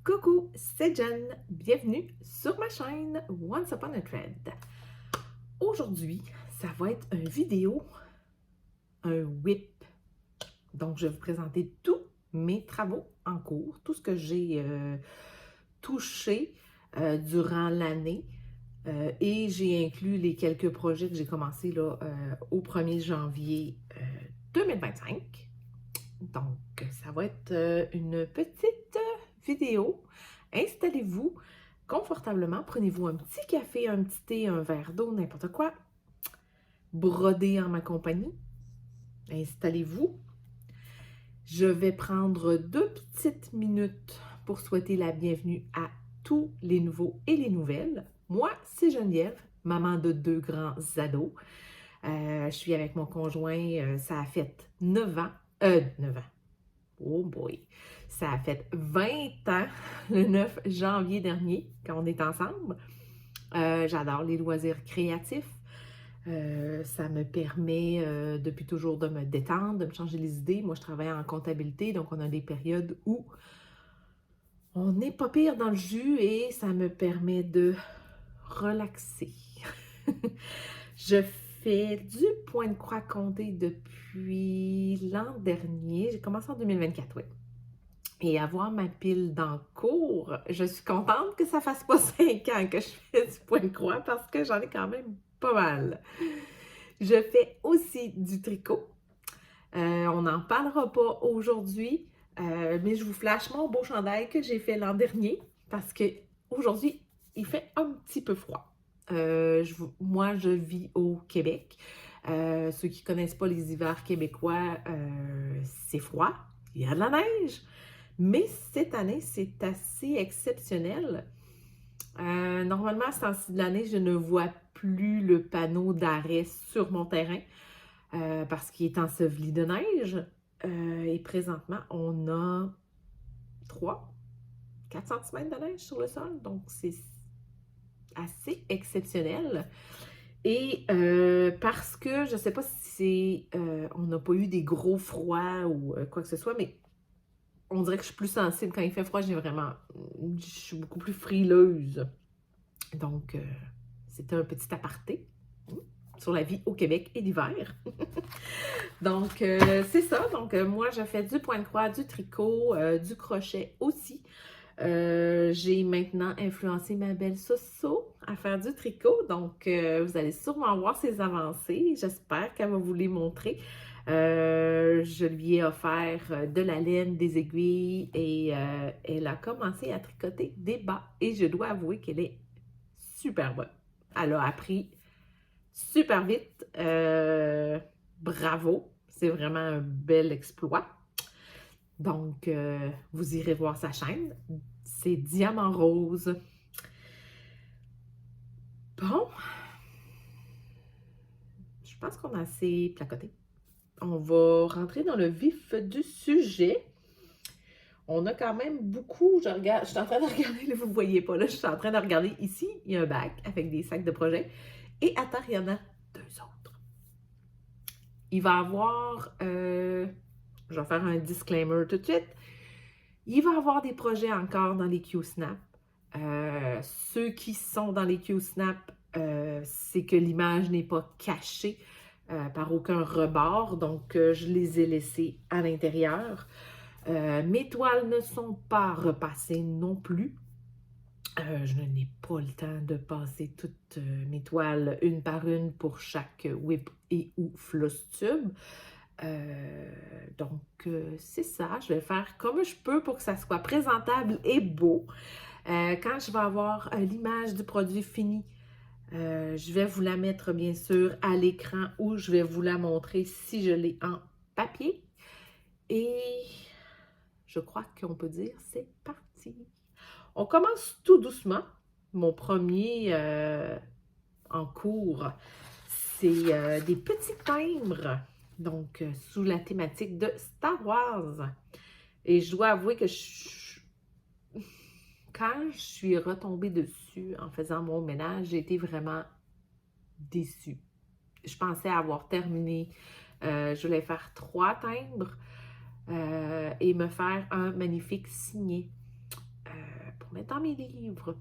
Coucou, c'est Jen. Bienvenue sur ma chaîne Once Upon a Thread. Aujourd'hui, ça va être une vidéo, un whip. Donc, je vais vous présenter tous mes travaux en cours, tout ce que j'ai touché durant l'année. Et j'ai inclus les quelques projets que j'ai commencé là, au 1er janvier 2025. Donc, ça va être une petite vidéo. Installez-vous confortablement. Prenez-vous un petit café, un petit thé, un verre d'eau, n'importe quoi. Brodez en ma compagnie. Installez-vous. Je vais prendre 2 petites minutes pour souhaiter la bienvenue à tous les nouveaux et les nouvelles. Moi, c'est Geneviève, maman de 2 grands ados. Je suis avec mon conjoint, ça a fait 9 ans. 9 ans. Oh boy! Ça a fait 20 ans, le 9 janvier dernier, quand on est ensemble. J'adore les loisirs créatifs. Ça me permet depuis toujours de me détendre, de me changer les idées. Moi, je travaille en comptabilité, donc on a des périodes où on n'est pas pire dans le jus et ça me permet de relaxer. Je fais du point de croix compté depuis l'an dernier. J'ai commencé en 2024, oui. Et avoir ma pile dans le cours, je suis contente que ça fasse pas 5 ans que je fais du point de croix parce que j'en ai quand même pas mal. Je fais aussi du tricot. On n'en parlera pas aujourd'hui, mais je vous flash mon beau chandail que j'ai fait l'an dernier parce que aujourd'hui il fait un petit peu froid. Moi, je vis au Québec. Ceux qui ne connaissent pas les hivers québécois, c'est froid, il y a de la neige. Mais cette année, c'est assez exceptionnel. Normalement, à ce temps-ci de l'année, je ne vois plus le panneau d'arrêt sur mon terrain parce qu'il est enseveli de neige. Et présentement, on a 4 cm de neige sur le sol. Donc, c'est assez exceptionnel. Et parce que, je ne sais pas si on n'a pas eu des gros froids ou quoi que ce soit, mais on dirait que je suis plus sensible. Quand il fait froid, je suis beaucoup plus frileuse. Donc, c'était un petit aparté sur la vie au Québec et l'hiver. Donc, c'est ça. Donc, moi, je fais du point de croix, du tricot, du crochet aussi. J'ai maintenant influencé ma belle Soso à faire du tricot. Donc, vous allez sûrement voir ses avancées. J'espère qu'elle va vous les montrer. Je lui ai offert de la laine, des aiguilles et elle a commencé à tricoter des bas. Et je dois avouer qu'elle est super bonne. Elle a appris super vite. Bravo! C'est vraiment un bel exploit. Donc, vous irez voir sa chaîne. C'est Diamant Rose. Bon, je pense qu'on a assez placoté. On va rentrer dans le vif du sujet. On a quand même beaucoup, je suis en train de regarder, là, vous ne voyez pas, là, je suis en train de regarder ici, il y a un bac avec des sacs de projet. Et à terre, il y en a 2 autres. Il va y avoir, je vais faire un disclaimer tout de suite, il va y avoir des projets encore dans les QSnap. Ceux qui sont dans les QSnap, c'est que l'image n'est pas cachée par aucun rebord, donc je les ai laissés à l'intérieur. Mes toiles ne sont pas repassées non plus. Je n'ai pas le temps de passer toutes mes toiles une par une pour chaque whip et ou floss tube. Donc, c'est ça. Je vais faire comme je peux pour que ça soit présentable et beau. Quand je vais avoir l'image du produit fini, je vais vous la mettre bien sûr à l'écran ou je vais vous la montrer si je l'ai en papier. Et je crois qu'on peut dire c'est parti. On commence tout doucement. Mon premier en cours, c'est des petits timbres, donc sous la thématique de Star Wars. Et je dois avouer que quand je suis retombée dessus en faisant mon ménage, j'ai été vraiment déçue. Je pensais avoir terminé. Je voulais faire 3 timbres et me faire un magnifique signet. mettre dans mes livres.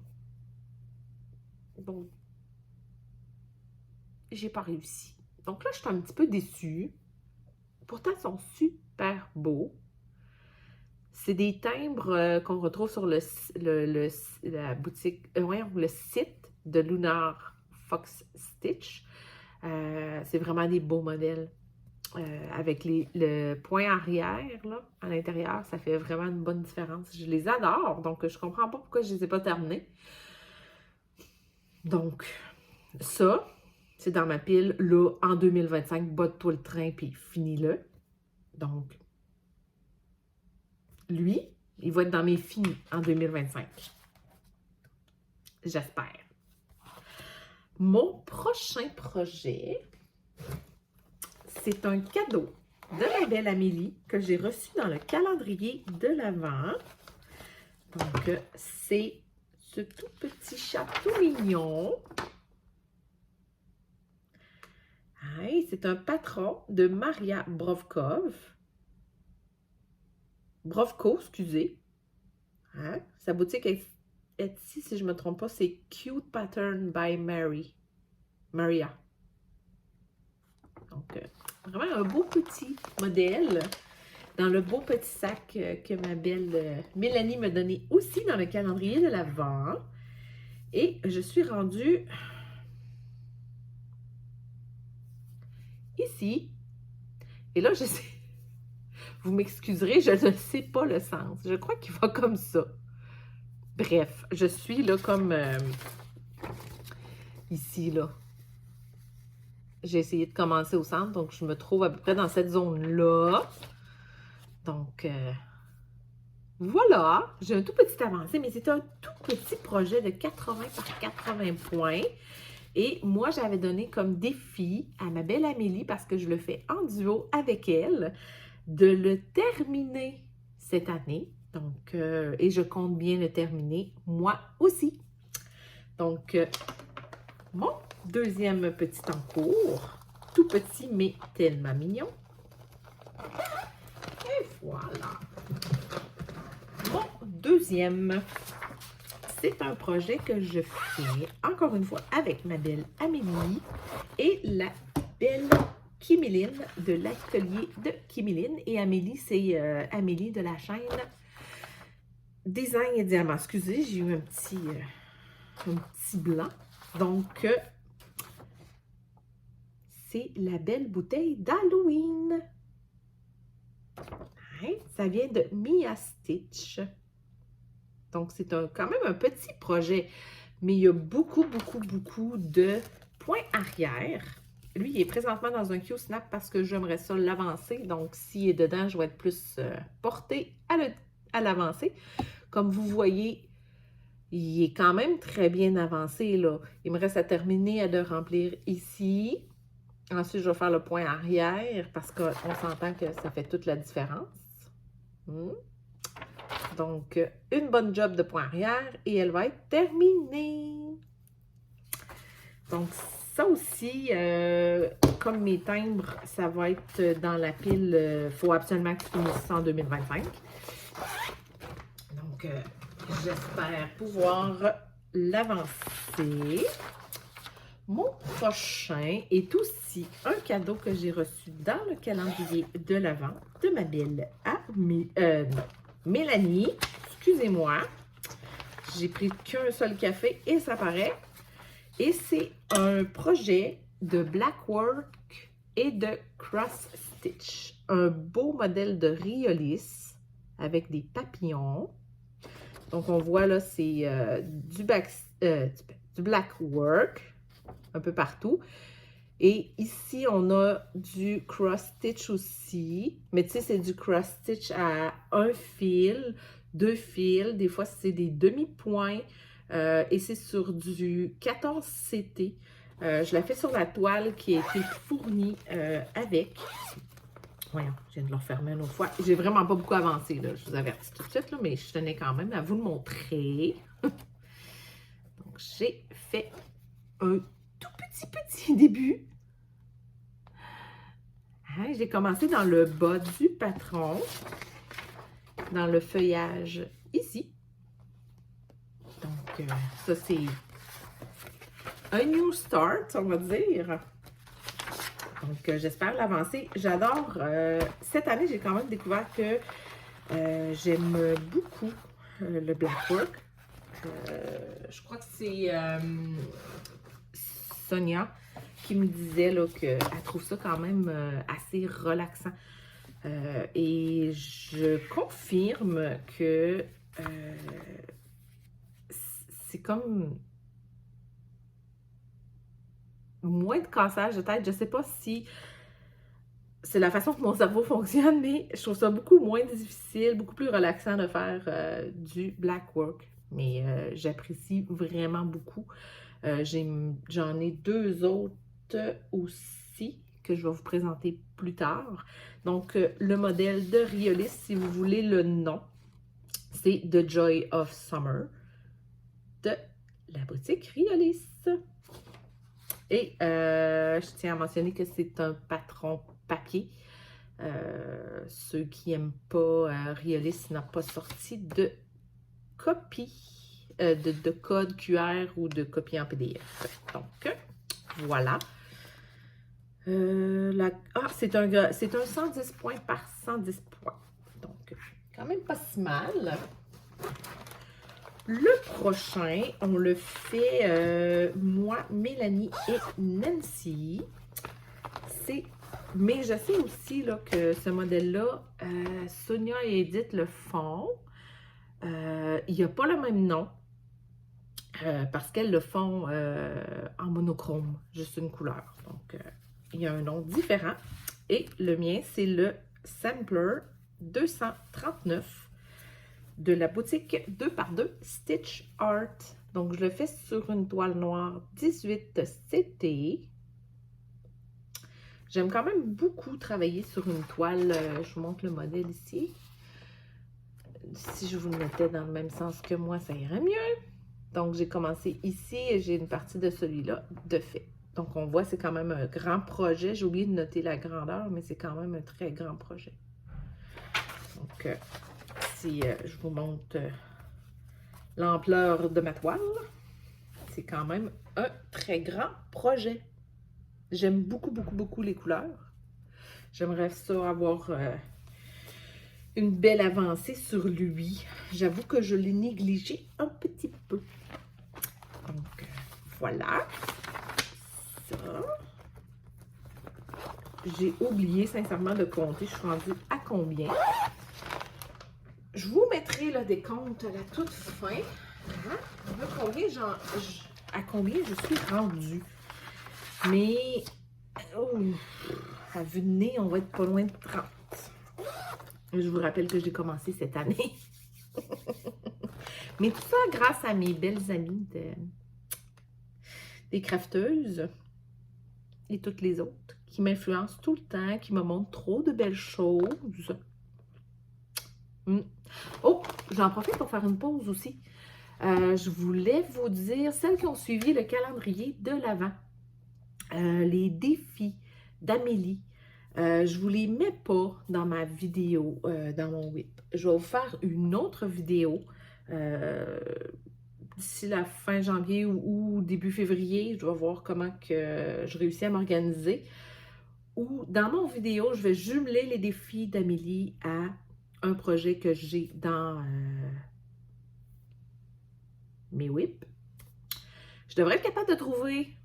Bon, j'ai pas réussi. Donc là, je suis un petit peu déçue. Pourtant, ils sont super beaux. C'est des timbres qu'on retrouve sur la boutique, le site de Lunar Fox Stitch. C'est vraiment des beaux modèles. Avec le point arrière là, à l'intérieur, ça fait vraiment une bonne différence. Je les adore, donc je comprends pas pourquoi je les ai pas terminés. Donc, ça, c'est dans ma pile, là, en 2025, botte-toi le train, puis finis-le. Donc, lui, il va être dans mes finis en 2025. J'espère. Mon prochain projet, c'est un cadeau de ma belle Amélie que j'ai reçu dans le calendrier de l'Avent. Donc, c'est ce tout petit chapeau mignon. C'est un patron de Maria Brovko, excusez. Sa boutique est ici, si je ne me trompe pas, c'est Cute Pattern by Maria. Donc, vraiment un beau petit modèle dans le beau petit sac que ma belle Mélanie m'a donné aussi dans le calendrier de l'Avent. Et je suis rendue ici. Et là, je sais, vous m'excuserez, je ne sais pas le sens. Je crois qu'il va comme ça. Bref, je suis là comme ici, là. J'ai essayé de commencer au centre, donc je me trouve à peu près dans cette zone-là. Donc, voilà, j'ai un tout petit avancé, mais c'est un tout petit projet de 80 par 80 points. Et moi, j'avais donné comme défi à ma belle Amélie, parce que je le fais en duo avec elle, de le terminer cette année. Donc, et je compte bien le terminer, moi aussi. Donc, mon deuxième petit encours, tout petit mais tellement mignon. Et voilà. Mon deuxième, c'est un projet que je fais, encore une fois, avec ma belle Amélie et la belle Kimiline de l'atelier de Kimiline. Et Amélie, c'est Amélie de la chaîne Design et Diamant. Excusez, j'ai eu un petit blanc. Donc, c'est la belle bouteille d'Halloween. Ça vient de Mia Stitch. Donc, c'est quand même un petit projet, mais il y a beaucoup de points arrière. Lui, il est présentement dans un Q-Snap parce que j'aimerais ça l'avancer. Donc, s'il est dedans, je vais être plus portée à l'avancer. Comme vous voyez, il est quand même très bien avancé, là. Il me reste à terminer à le remplir ici. Ensuite, je vais faire le point arrière parce qu'on s'entend que ça fait toute la différence. Donc, une bonne job de point arrière et elle va être terminée. Donc, ça aussi, comme mes timbres, ça va être dans la pile. Il faut absolument que je finisse ça en 2025. Donc, j'espère pouvoir l'avancer. Mon prochain est aussi un cadeau que j'ai reçu dans le calendrier de l'Avent de ma belle Mélanie. Excusez-moi. J'ai pris qu'un seul café et ça paraît. Et c'est un projet de Blackwork et de Cross Stitch. Un beau modèle de Riolis avec des papillons. Donc, on voit là, c'est du Blackwork un peu partout. Et ici, on a du cross-stitch aussi. Mais tu sais, c'est du cross-stitch à un fil, deux fils. Des fois, c'est des demi-points. Et c'est sur du 14 CT. Je la fais sur la toile qui a été fournie avec. Voyons, je viens de le refermer une autre fois. J'ai vraiment pas beaucoup avancé, là. Je vous avertis tout de suite, là, mais je tenais quand même à vous le montrer. Donc, j'ai fait un tout petit début. J'ai commencé dans le bas du patron, dans le feuillage ici. ça, c'est un new start, on va dire. Donc, j'espère l'avancer. J'adore. Cette année, j'ai quand même découvert que j'aime beaucoup le blackwork. Je crois que c'est Sonia qui me disait qu'elle trouve ça quand même assez relaxant. Et je confirme que c'est comme moins de cassage de tête. Je ne sais pas si c'est la façon que mon cerveau fonctionne, mais je trouve ça beaucoup moins difficile, beaucoup plus relaxant de faire du blackwork. Mais j'apprécie vraiment beaucoup. J'en ai deux autres aussi que je vais vous présenter plus tard. Donc, le modèle de Riolis, si vous voulez le nom, c'est The Joy of Summer de la boutique Riolis. Et je tiens à mentionner que c'est un patron papier. Ceux qui n'aiment pas Riolis n'a pas sorti de copie, de code QR ou de copie en PDF. Donc, voilà. C'est un 110 points par 110 points. Donc, quand même pas si mal. Le prochain, on le fait moi, Mélanie et Nancy. Mais je sais aussi là, que ce modèle-là, Sonia et Edith le font. Il n'y a pas le même nom. Parce qu'elles le font en monochrome, juste une couleur. Donc, il y a un nom différent. Et le mien, c'est le Sampler 239 de la boutique 2x2 Stitch Art. Donc, je le fais sur une toile noire 18 CT. J'aime quand même beaucoup travailler sur une toile. Je vous montre le modèle ici. Si je vous le mettais dans le même sens que moi, ça irait mieux. Donc, j'ai commencé ici et j'ai une partie de celui-là de fait. Donc, on voit, c'est quand même un grand projet. J'ai oublié de noter la grandeur, mais c'est quand même un très grand projet. Donc, si je vous montre l'ampleur de ma toile, c'est quand même un très grand projet. J'aime beaucoup, beaucoup, beaucoup les couleurs. J'aimerais ça avoir une belle avancée sur lui. J'avoue que je l'ai négligé un petit peu. Donc, voilà. Ça. J'ai oublié sincèrement de compter. Je suis rendue à combien? Je vous mettrai le décompte à la toute fin. Hein? À combien je suis rendue? Mais, à vue de nez, on va être pas loin de 30. Je vous rappelle que j'ai commencé cette année. Mais tout ça grâce à mes belles amies des crafteuses et toutes les autres qui m'influencent tout le temps, qui me montrent trop de belles choses. Oh, j'en profite pour faire une pause aussi. Je voulais vous dire, celles qui ont suivi le calendrier de l'Avent, les défis d'Amélie, je ne vous les mets pas dans ma vidéo, dans mon whip. Je vais vous faire une autre vidéo d'ici la fin janvier ou début février. Je vais voir comment que je réussis à m'organiser. Ou dans mon vidéo, je vais jumeler les défis d'Amélie à un projet que j'ai dans mes whips. Je devrais être capable de trouver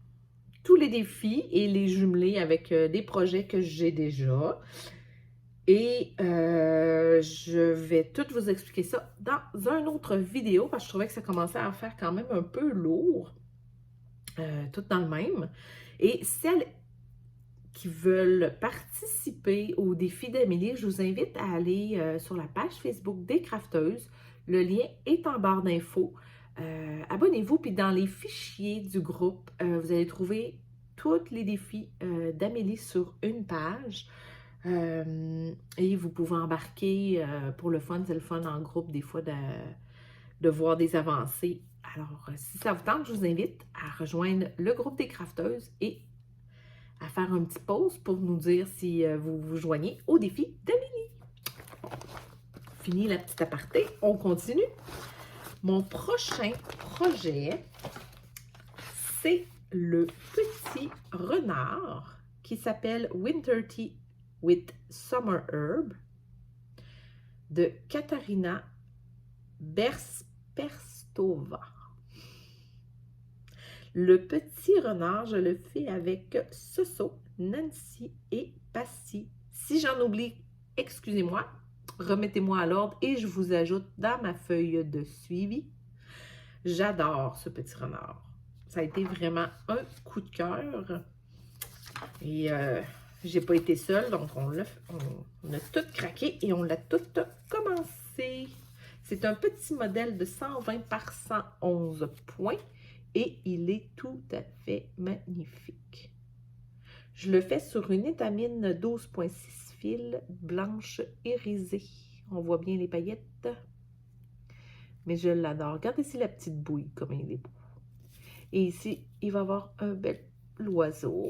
tous les défis et les jumeler avec des projets que j'ai déjà. Et je vais tout vous expliquer ça dans une autre vidéo parce que je trouvais que ça commençait à faire quand même un peu lourd. Tout dans le même. Et celles qui veulent participer au défi d'Amélie, je vous invite à aller sur la page Facebook des Crafteuses. Le lien est en barre d'infos. Abonnez-vous, puis dans les fichiers du groupe, vous allez trouver tous les défis d'Amélie sur une page. Et vous pouvez embarquer pour le fun, c'est le fun en groupe des fois de voir des avancées. Alors, si ça vous tente, je vous invite à rejoindre le groupe des crafteuses et à faire un petit pause pour nous dire si vous vous joignez au défi d'Amélie. Fini la petite aparté, on continue. Mon prochain projet, c'est le petit renard qui s'appelle Winter Tea with Summer Herb de Katarina Bersperstova. Le petit renard, je le fais avec Soso, Nancy et Passy. Si j'en oublie, excusez-moi, remettez-moi à l'ordre et je vous ajoute dans ma feuille de suivi. J'adore ce petit renard. Ça a été vraiment un coup de cœur. Et j'ai pas été seule, donc on a tout craqué et on l'a tout commencé. C'est un petit modèle de 120 par 111 points. Et il est tout à fait magnifique. Je le fais sur une étamine 12,6 fils blanche irisée. On voit bien les paillettes. Mais je l'adore. Regardez ici la petite bouille, comme il est beau. Et ici, il va y avoir un bel oiseau.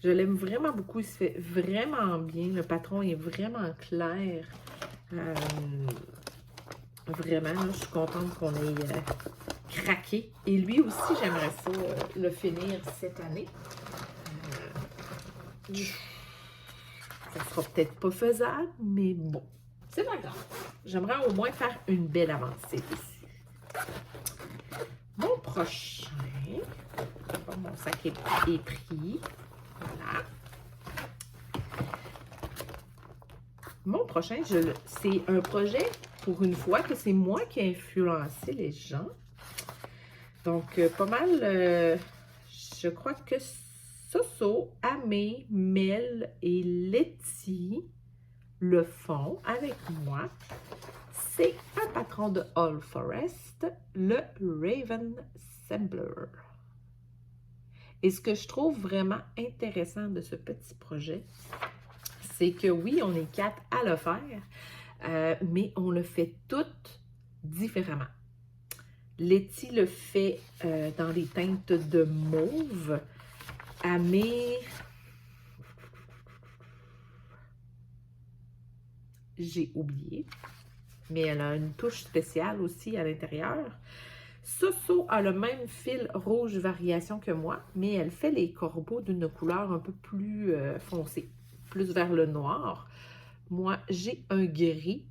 Je l'aime vraiment beaucoup. Il se fait vraiment bien. Le patron est vraiment clair. Vraiment, là, je suis contente qu'on ait craqué. Et lui aussi, j'aimerais ça le finir cette année. Ça sera peut-être pas faisable, mais bon, c'est pas grave. J'aimerais au moins faire une belle avancée dessus. Mon prochain, mon sac est pris. Voilà. Mon prochain, c'est un projet, pour une fois, que c'est moi qui ai influencé les gens. Donc, pas mal, je crois que Soso, Amé, Mel et Letty le font avec moi. C'est un patron de All Forest, le Raven Sampler. Et ce que je trouve vraiment intéressant de ce petit projet, c'est que oui, on est 4 à le faire, mais on le fait toutes différemment. Letty le fait dans les teintes de mauve. Amé, j'ai oublié, mais elle a une touche spéciale aussi à l'intérieur. Soso a le même fil rouge variation que moi, mais elle fait les corbeaux d'une couleur un peu plus foncée, plus vers le noir. Moi, j'ai un gris.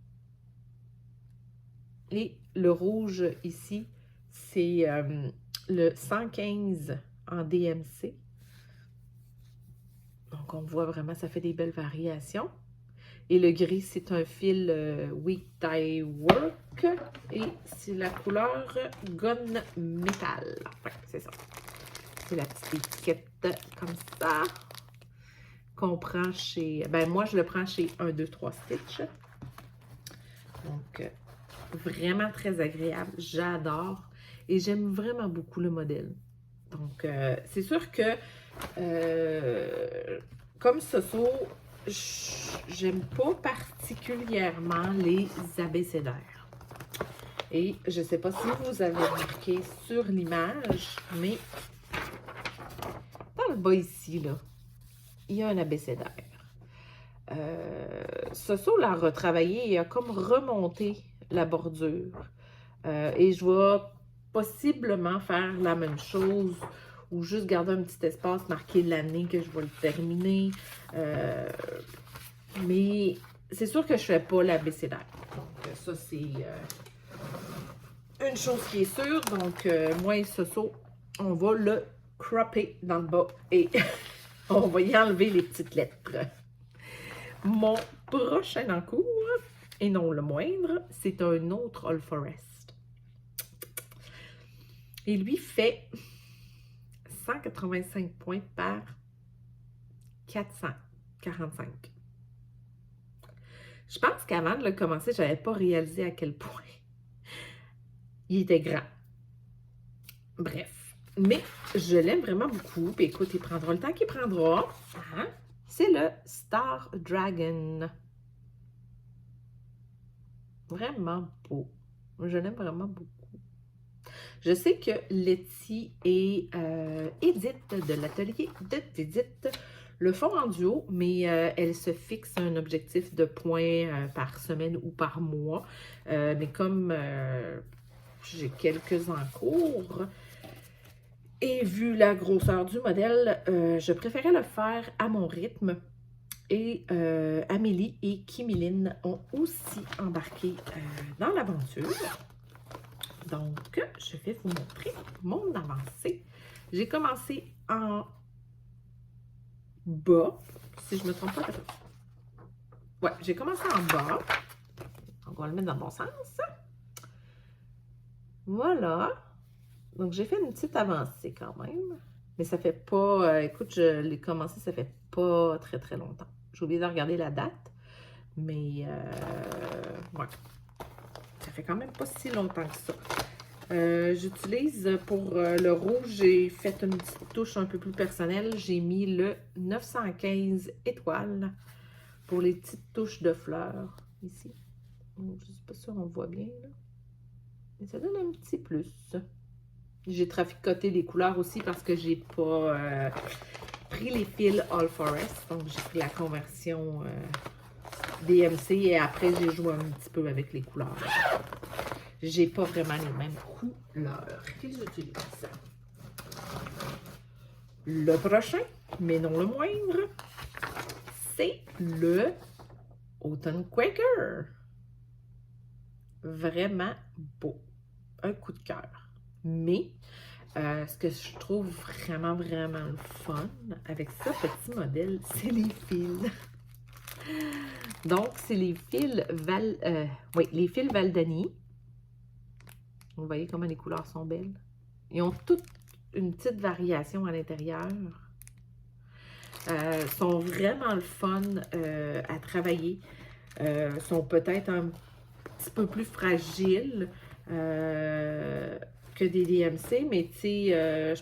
Et le rouge ici, c'est le 115 en DMC. Donc, on voit vraiment, ça fait des belles variations. Et le gris, c'est un fil Weekday Work. Et c'est la couleur Gun Metal. Enfin, c'est ça. C'est la petite étiquette comme ça. Qu'on prend chez... Ben, moi, je le prends chez 1, 2, 3 Stitch. Donc, vraiment très agréable. J'adore. Et j'aime vraiment beaucoup le modèle. Donc, c'est sûr que, comme Soso, j'aime pas particulièrement les abécédaires. Et je ne sais pas si vous avez remarqué sur l'image, mais dans le bas ici, là, il y a un abécédaire. Soso l'a retravaillé et a comme remonté la bordure. Et je vais possiblement faire la même chose ou juste garder un petit espace, marquer l'année que je vais le terminer. Mais c'est sûr que je ne fais pas l'abécédaire. Donc, ça, c'est une chose qui est sûre. Donc, moi et Soso, on va le cropper dans le bas et on va y enlever les petites lettres. Mon prochain en cours, et non le moindre, c'est un autre All Forest. Et lui fait 185 points par 445. Je pense qu'avant de le commencer, je n'avais pas réalisé à quel point il était grand. Bref, mais je l'aime vraiment beaucoup. Puis écoute, il prendra le temps qu'il prendra. Hein? C'est le Star Dragon. Vraiment beau. Je l'aime vraiment beaucoup. Je sais que Letty et Edith de l'atelier de Edith le font en duo, mais elle se fixe un objectif de points par semaine ou par mois. Mais comme j'ai quelques en cours, et vu la grosseur du modèle, je préférais le faire à mon rythme. Et Amélie et Kimiline ont aussi embarqué dans l'aventure. Donc, je vais vous montrer mon avancée. J'ai commencé en bas, si je ne me trompe pas. Ouais, j'ai commencé en bas. Donc, on va le mettre dans le bon sens. Voilà. Donc, j'ai fait une petite avancée quand même. Mais ça fait pas... écoute, je l'ai commencé, ça fait pas très, très longtemps. J'ai oublié de regarder la date. Mais, ouais. Ça fait quand même pas si longtemps que ça. J'utilise pour le rouge, j'ai fait une petite touche un peu plus personnelle. J'ai mis le 915 étoiles pour les petites touches de fleurs ici. Je ne sais pas si on voit bien là. Mais ça donne un petit plus. J'ai traficoté les couleurs aussi parce que j'ai pas pris les fils All Forest. Donc j'ai pris la conversion DMC et après j'ai joué un petit peu avec les couleurs. J'ai pas vraiment les mêmes couleurs qu'ils utilisent. Le prochain, mais non le moindre, c'est le Autumn Quaker. Vraiment beau. Un coup de cœur. Mais, ce que je trouve vraiment, vraiment le fun avec ce petit modèle, c'est les fils. Donc, c'est les fils les fils Valdani. Vous voyez comment les couleurs sont belles. Ils ont toutes une petite variation à l'intérieur. Sont vraiment le fun à travailler. Sont peut-être un petit peu plus fragiles que des DMC, mais tu sais,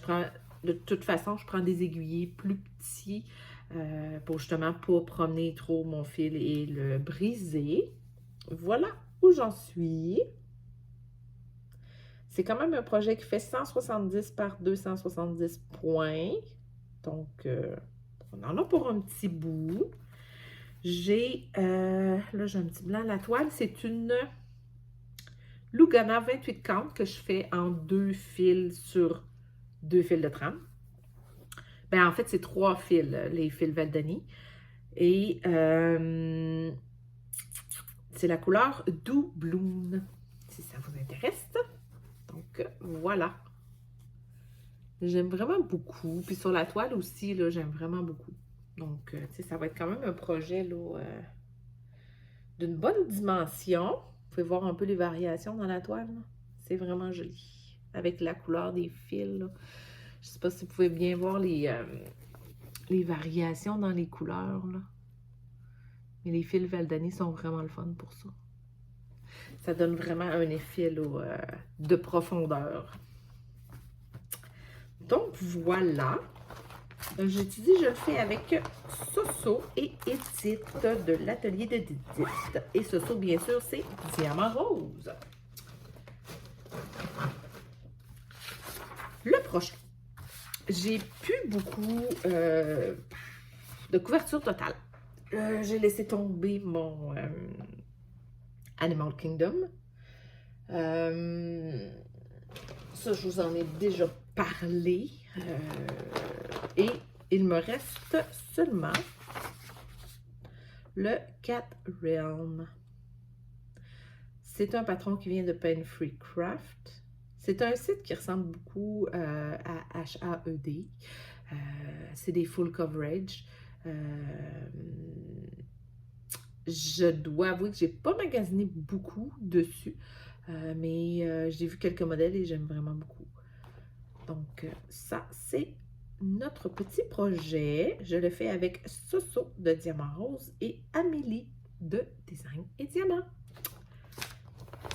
de toute façon, je prends des aiguillés plus petits pour justement pas promener trop mon fil et le briser. Voilà où j'en suis. C'est quand même un projet qui fait 170 par 270 points. Donc, on en a pour un petit bout. J'ai, là j'ai un petit blanc. La toile, c'est une Lugana 28 count que je fais en 2 fils sur 2 fils de trame. Ben, en fait, c'est 3 fils, les fils Valdani. Et c'est la couleur Doubloon, si ça vous intéresse. Donc, voilà. J'aime vraiment beaucoup. Puis sur la toile aussi, là, j'aime vraiment beaucoup. Donc, tu sais, ça va être quand même un projet, là, d'une bonne dimension. Vous pouvez voir un peu les variations dans la toile. C'est vraiment joli. Avec la couleur des fils, là. Je sais pas si vous pouvez bien voir les variations dans les couleurs, là. Mais les fils Valdani sont vraiment le fun pour ça. Ça donne vraiment un effet, là, de profondeur. Donc, voilà. Je le fais avec Soso et Edith de l'atelier de Didit. Et Soso, bien sûr, c'est Diamant Rose. Le prochain. J'ai plus beaucoup de couverture totale. J'ai laissé tomber mon Animal Kingdom. Ça, je vous en ai déjà parlé. Et il me reste seulement le Cat Realm. C'est un patron qui vient de Pain Free Craft. C'est un site qui ressemble beaucoup à HAED. C'est des full coverage. Je dois avouer que j'ai pas magasiné beaucoup dessus, mais j'ai vu quelques modèles et j'aime vraiment beaucoup. Donc, ça, c'est notre petit projet. Je le fais avec Soso de Diamant Rose et Amélie de Design et Diamant.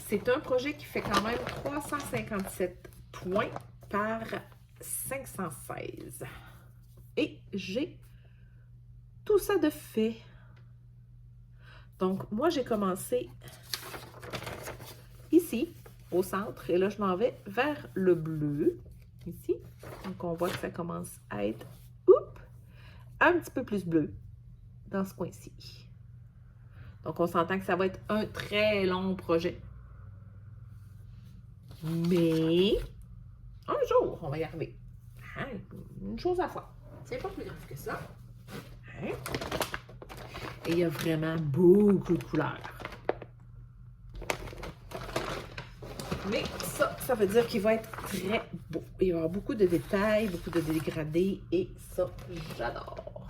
C'est un projet qui fait quand même 357 points par 516. Et j'ai tout ça de fait. Donc, moi, j'ai commencé ici, au centre, et là, je m'en vais vers le bleu, ici. Donc, on voit que ça commence à être un petit peu plus bleu dans ce coin-ci. Donc, on s'entend que ça va être un très long projet. Mais, un jour, on va y arriver. Hein? Une chose à la fois. C'est pas plus grave que ça. Hein? Et il y a vraiment beaucoup de couleurs. Mais ça veut dire qu'il va être très beau. Il va y avoir beaucoup de détails, beaucoup de dégradés et ça, j'adore.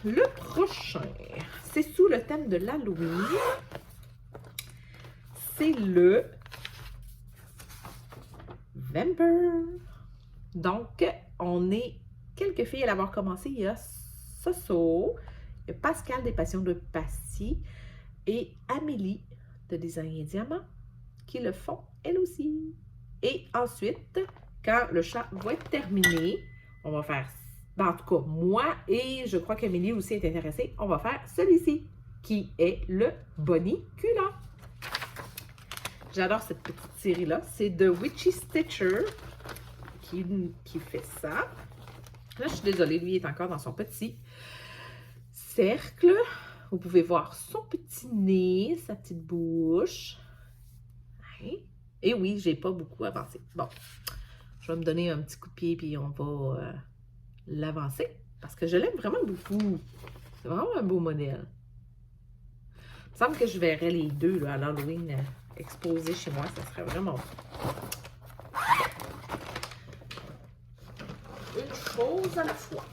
Le prochain, c'est sous le thème de l'Halloween. C'est le Vampire. Donc, on est quelques filles à l'avoir commencé. Il y a Soso, il y a Pascal des Passions de Passy et Amélie de Design et Diamant qui le font elle aussi. Et ensuite, quand le chat va être terminé, on va faire, en tout cas moi et je crois qu'Amélie aussi est intéressée, on va faire celui-ci qui est le Bonnie Culotte. J'adore cette petite série-là. C'est de Witchy Stitcher qui fait ça. Là, je suis désolée, lui est encore dans son petit cercle. Vous pouvez voir son petit nez, sa petite bouche. Et oui, j'ai pas beaucoup avancé. Bon, je vais me donner un petit coup de pied puis on va l'avancer parce que je l'aime vraiment beaucoup. C'est vraiment un beau modèle. Il me semble que je verrais les deux là, à l'Halloween exposés chez moi. Ça serait vraiment bon. Une chose à la fois.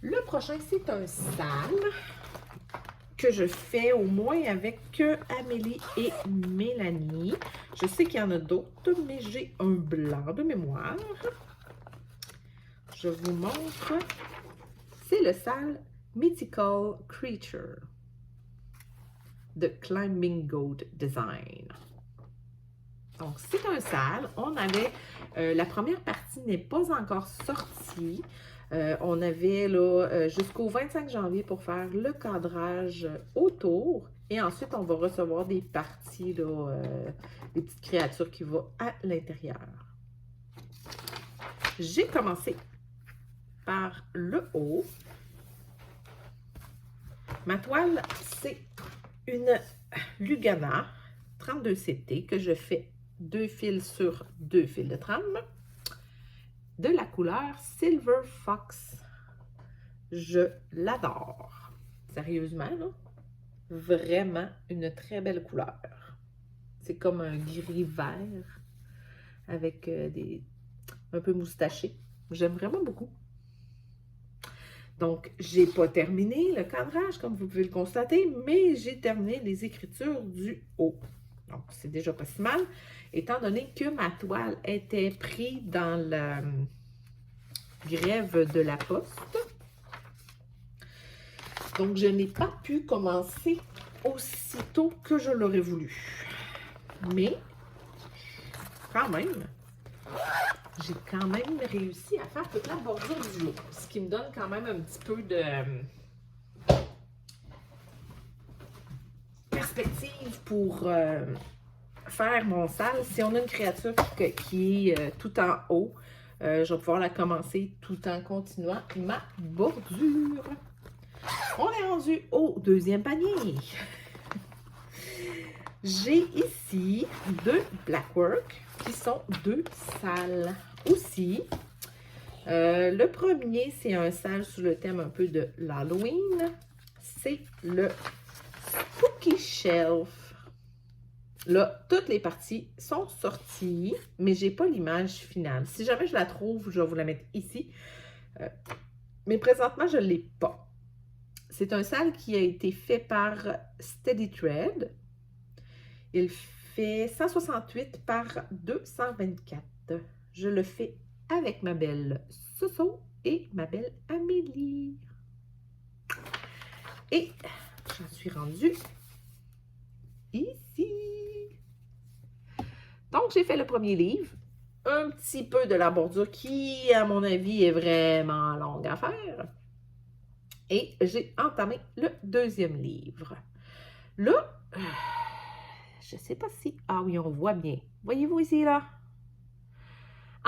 Le prochain, c'est un sale que je fais au moins avec Amélie et Mélanie. Je sais qu'il y en a d'autres, mais j'ai un blanc de mémoire. Je vous montre. C'est le sale Mythical Creature de Climbing Goat Design. Donc, c'est un sale. On avait, la première partie n'est pas encore sortie. On avait là jusqu'au 25 janvier pour faire le cadrage autour. Et ensuite, on va recevoir des parties, là, des petites créatures qui vont à l'intérieur. J'ai commencé par le haut. Ma toile, c'est une Lugana 32 CT que je fais 2 fils sur 2 fils de trame de la couleur Silver Fox. Je l'adore. Sérieusement, là, vraiment une très belle couleur. C'est comme un gris vert avec un peu moustaché. J'aime vraiment beaucoup. Donc, j'ai pas terminé le cadrage, comme vous pouvez le constater, mais j'ai terminé les écritures du haut. Donc, c'est déjà pas si mal, étant donné que ma toile était prise dans la grève de la poste. Donc, je n'ai pas pu commencer aussitôt que je l'aurais voulu. Mais, quand même, j'ai quand même réussi à faire toute la bordure du haut. Ce qui me donne quand même un petit peu de perspective pour faire mon sale. Si on a une créature qui est tout en haut, je vais pouvoir la commencer tout en continuant ma bordure. On est rendu au deuxième panier. J'ai ici 2 Blackwork qui sont 2 sales aussi. Le premier, c'est un sale sous le thème un peu de l'Halloween. C'est le Spooky Shelf. Là, toutes les parties sont sorties, mais j'ai pas l'image finale. Si jamais je la trouve, je vais vous la mettre ici. Mais présentement, je ne l'ai pas. C'est un sale qui a été fait par Steady Thread. Il fait 168 par 224. Je le fais avec ma belle Soso et ma belle Amélie. Et j'en suis rendue ici. Donc, j'ai fait le premier livre. Un petit peu de la bordure qui, à mon avis, est vraiment longue à faire. Et j'ai entamé le deuxième livre. Là, je ne sais pas si... Ah oui, on voit bien. Voyez-vous ici, là?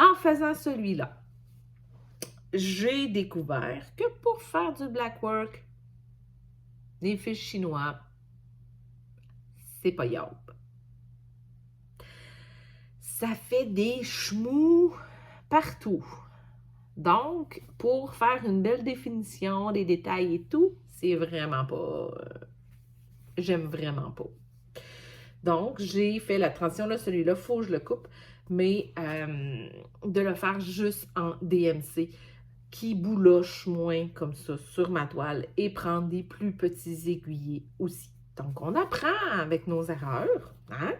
En faisant celui-là, j'ai découvert que pour faire du black work, les fils chinois, c'est pas yop. Ça fait des chemous partout. Donc, pour faire une belle définition des détails et tout, c'est vraiment pas... j'aime vraiment pas. Donc, j'ai fait la transition, là, celui-là, il faut que je le coupe, mais de le faire juste en DMC, qui bouloche moins comme ça sur ma toile et prendre des plus petits aiguillés aussi. Donc, on apprend avec nos erreurs, hein?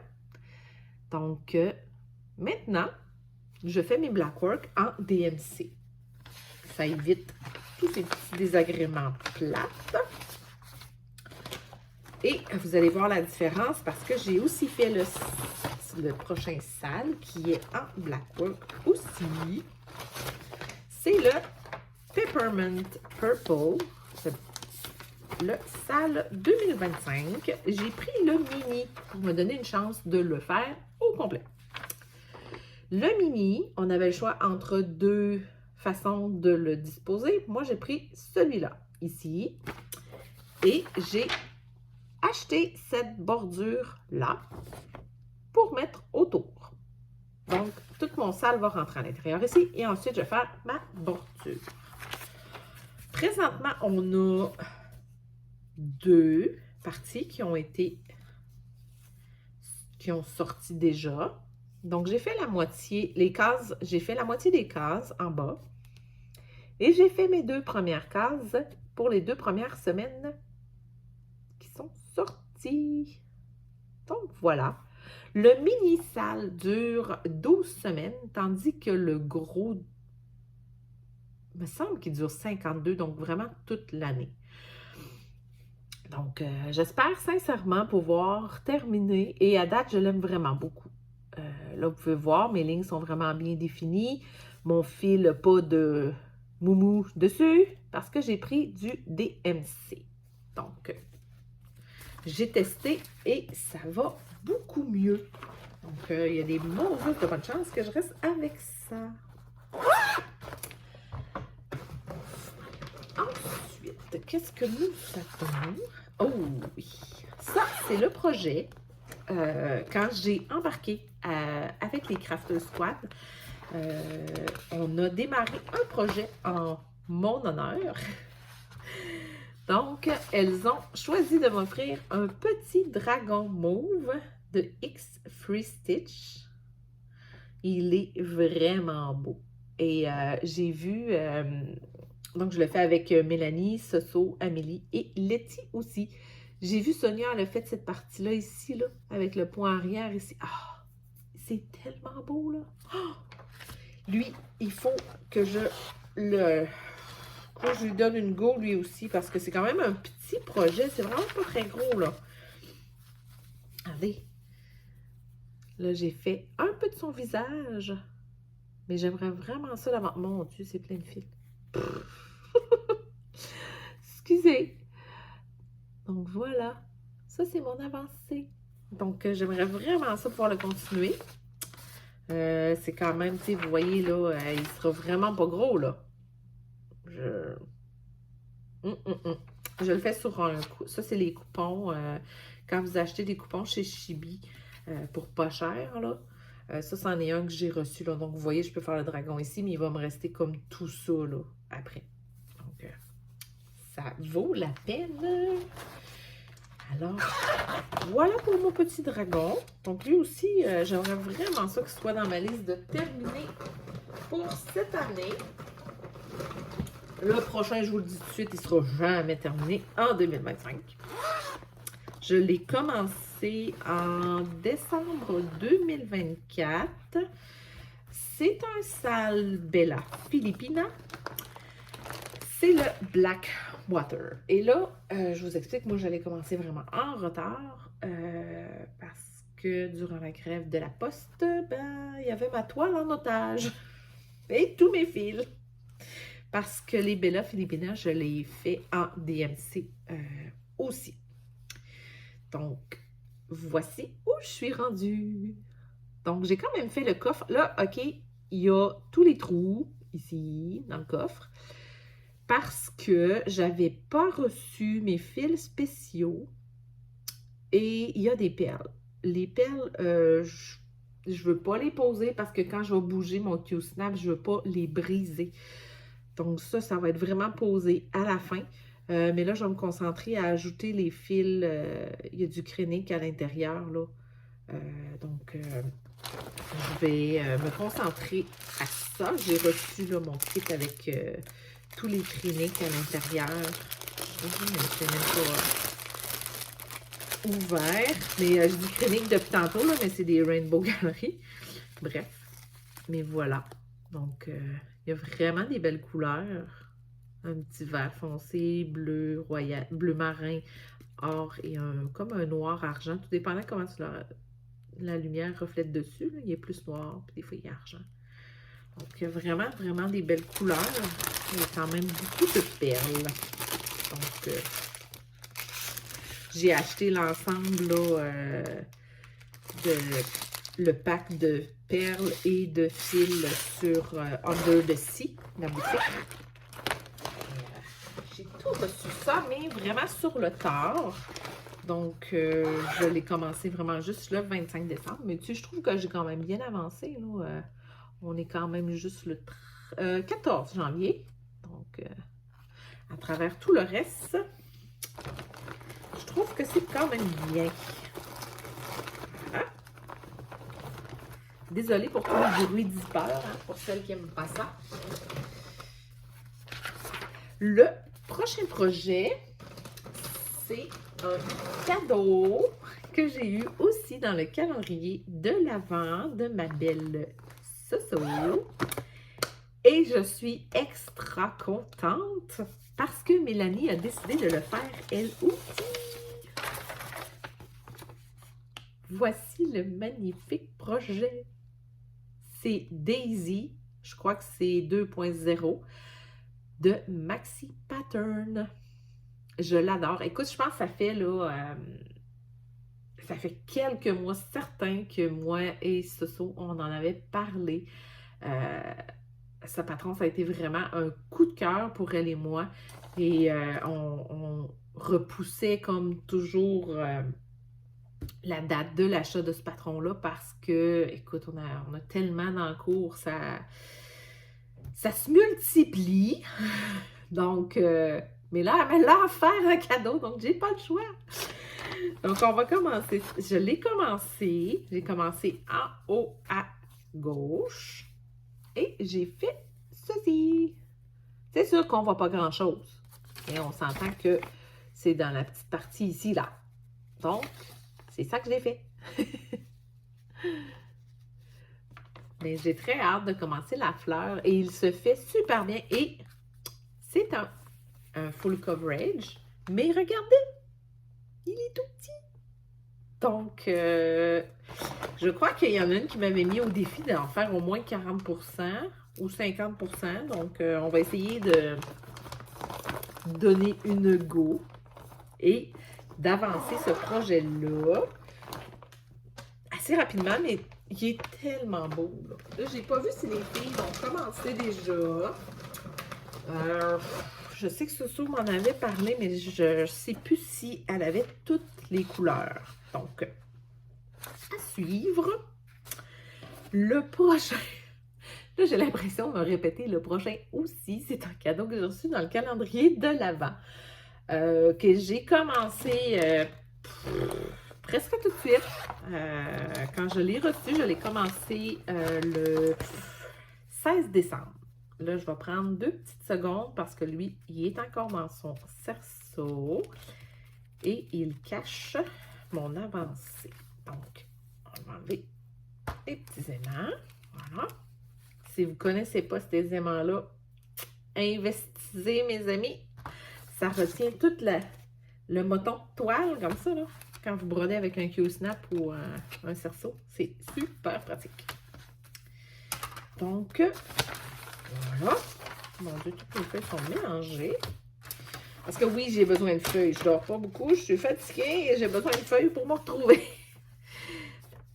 Donc, maintenant, je fais mes black work en DMC. Ça évite tous ces petits désagréments plates. Et vous allez voir la différence parce que j'ai aussi fait le prochain sale qui est en black work aussi. C'est le Peppermint Purple, le sale 2025. J'ai pris le mini pour me donner une chance de le faire au complet. Le mini, on avait le choix entre deux façons de le disposer. Moi, j'ai pris celui-là, ici. Et j'ai acheté cette bordure-là pour mettre autour. Donc, tout mon sale va rentrer à l'intérieur ici. Et ensuite, je vais faire ma bordure. Présentement, on a deux parties qui ont sorti déjà. Donc, j'ai fait la moitié, j'ai fait la moitié des cases en bas. Et j'ai fait mes deux premières cases pour les 2 premières semaines qui sont sorties. Donc, voilà. Le mini-sale dure 12 semaines, tandis que le gros, me semble qu'il dure 52, donc vraiment toute l'année. Donc, j'espère sincèrement pouvoir terminer. Et à date, je l'aime vraiment beaucoup. Là, vous pouvez voir, mes lignes sont vraiment bien définies. Mon fil n'a pas de moumou dessus parce que j'ai pris du DMC. Donc, j'ai testé et ça va beaucoup mieux. Donc, il y a des bons jours de bonne chance que je reste avec ça. Ensuite, qu'est-ce que nous avons? Oh oui! Ça, c'est le projet. Quand j'ai embarqué avec les Crafters Squad, on a démarré un projet en mon honneur. Donc, elles ont choisi de m'offrir un petit dragon mauve de X Free Stitch. Il est vraiment beau. Et j'ai vu, donc je le fais avec Mélanie, Soso, Amélie et Letty aussi. J'ai vu Sonia, elle a fait cette partie-là ici, là, avec le point arrière ici. Ah, c'est tellement beau, là. Oh! Lui, il faut que je lui donne une go, lui aussi, parce que c'est quand même un petit projet. C'est vraiment pas très gros, là. Regardez. Là, j'ai fait un peu de son visage. Mais j'aimerais vraiment ça l'avoir. Mon Dieu, c'est plein de fils. Excusez. Donc, voilà. Ça, c'est mon avancée. Donc, j'aimerais vraiment ça pouvoir le continuer. C'est quand même, tu sais, vous voyez, là, il sera vraiment pas gros, là. Je le fais sur un coup. Ça, c'est les coupons. Quand vous achetez des coupons chez Chibi pour pas cher, là. Ça, c'en est un que j'ai reçu, là. Donc, vous voyez, je peux faire le dragon ici, mais il va me rester comme tout ça, là, après. Donc, ça vaut la peine. Alors, voilà pour mon petit dragon. Donc, lui aussi, j'aimerais vraiment ça qu'il soit dans ma liste de terminer pour cette année. Le prochain, je vous le dis tout de suite, il ne sera jamais terminé en 2025. Je l'ai commencé en décembre 2024. C'est un sale Bella Filipina. C'est le Black Water. Et là, je vous explique, moi, j'allais commencer vraiment en retard parce que durant la grève de la poste, ben, il y avait ma toile en otage et tous mes fils. Parce que les Bella Filipina, je les fait en DMC aussi. Donc, voici où je suis rendue. Donc, j'ai quand même fait le coffre. Là, OK, il y a tous les trous ici, dans le coffre, parce que j'avais pas reçu mes fils spéciaux et il y a des perles. Les perles, je veux pas les poser parce que quand je vais bouger mon Q-Snap, je veux pas les briser. Donc ça va être vraiment posé à la fin. Mais là, je vais me concentrer à ajouter les fils. Il y a du crénique à l'intérieur, là. Donc, je vais me concentrer à ça. J'ai reçu là, mon kit avec tous les créniques à l'intérieur. C'est même pas ouvert. Mais je dis crénique depuis tantôt, là, mais c'est des Rainbow Gallery. Bref. Mais voilà. Donc, il y a vraiment des belles couleurs. Un petit vert foncé, bleu, royal, bleu marin, or et comme un noir argent. Tout dépendant comment la lumière reflète dessus. Là. Il est plus noir, puis des fois il est argent. Donc, il y a vraiment, vraiment des belles couleurs. Il y a quand même beaucoup de perles. Donc, j'ai acheté l'ensemble, là, le pack de perles et de fils sur Under the Sea, la boutique. J'ai tout reçu ça, mais vraiment sur le tard. Donc, je l'ai commencé vraiment juste le 25 décembre. Mais tu sais, je trouve que j'ai quand même bien avancé. Là. On est quand même juste le 14 janvier. Donc, à travers tout le reste, je trouve que c'est quand même bien. Hein? Désolée pour tous les bruits dispers, hein, pour celles qui n'aiment pas ça. Le prochain projet, c'est un cadeau que j'ai eu aussi dans le calendrier de l'Avent de ma belle Soso. Et je suis extra contente parce que Mélanie a décidé de le faire elle aussi. Voici le magnifique projet. C'est Daisy, je crois que c'est 2.0 de Maxi Pattern. Je l'adore. Écoute, je pense que ça fait là, ça fait quelques mois certains que moi et Soso, on en avait parlé. Sa patronne, ça a été vraiment un coup de cœur pour elle et moi. Et on repoussait comme toujours la date de l'achat de ce patron-là parce que, écoute, on a tellement dans le cours, ça se multiplie. Donc, mais là, elle m'a offert un cadeau, donc j'ai pas le choix. Donc, on va commencer. Je l'ai commencé. J'ai commencé en haut à gauche. Et j'ai fait ceci. C'est sûr qu'on ne voit pas grand-chose. Et on s'entend que c'est dans la petite partie ici, là. Donc, c'est ça que j'ai fait. Mais j'ai très hâte de commencer la fleur. Et il se fait super bien. Et c'est un full coverage. Mais regardez, il est tout petit. Donc, je crois qu'il y en a une qui m'avait mis au défi d'en faire au moins 40% ou 50%. Donc, on va essayer de donner une go et d'avancer ce projet-là assez rapidement, mais il est tellement beau. Là, j'ai pas vu si les filles ont commencé déjà. Je sais que Soso m'en avait parlé, mais je ne sais plus si elle avait toutes les couleurs. Donc, à suivre. Le prochain. Là, j'ai l'impression de me répéter. Le prochain aussi, c'est un cadeau que j'ai reçu dans le calendrier de l'Avent. Que j'ai commencé presque tout de suite. Quand je l'ai reçu, je l'ai commencé le 16 décembre. Là, je vais prendre 2 petites secondes parce que lui, il est encore dans son cerceau. Et il cache mon avancée. Donc, on va enlever les petits aimants. Voilà. Si vous ne connaissez pas ces aimants-là, investissez, mes amis. Ça retient tout le moton de toile, comme ça, là. Quand vous brodez avec un Q-Snap ou un cerceau. C'est super pratique. Donc, voilà. Mon Dieu, toutes les feuilles sont mélangées. Parce que oui, j'ai besoin de feuilles. Je dors pas beaucoup, je suis fatiguée et j'ai besoin de feuilles pour me retrouver.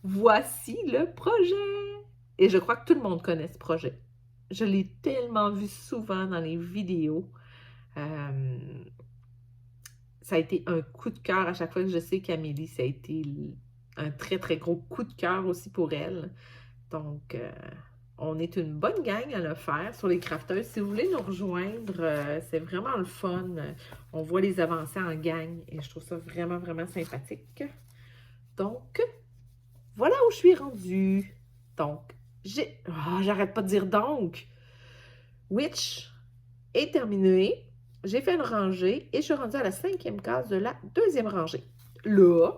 Voici le projet. Et je crois que tout le monde connaît ce projet. Je l'ai tellement vu souvent dans les vidéos. Ça a été un coup de cœur à chaque fois que je sais qu'Amélie, ça a été un très, très gros coup de cœur aussi pour elle. Donc, on est une bonne gang à le faire sur les crafteuses. Si vous voulez nous rejoindre, c'est vraiment le fun. On voit les avancées en gang et je trouve ça vraiment, vraiment sympathique. Donc, voilà où je suis rendue. Donc, j'arrête pas de dire donc. Witch est terminé. J'ai fait une rangée et je suis rendue à la 5e case de la 2e rangée. Là,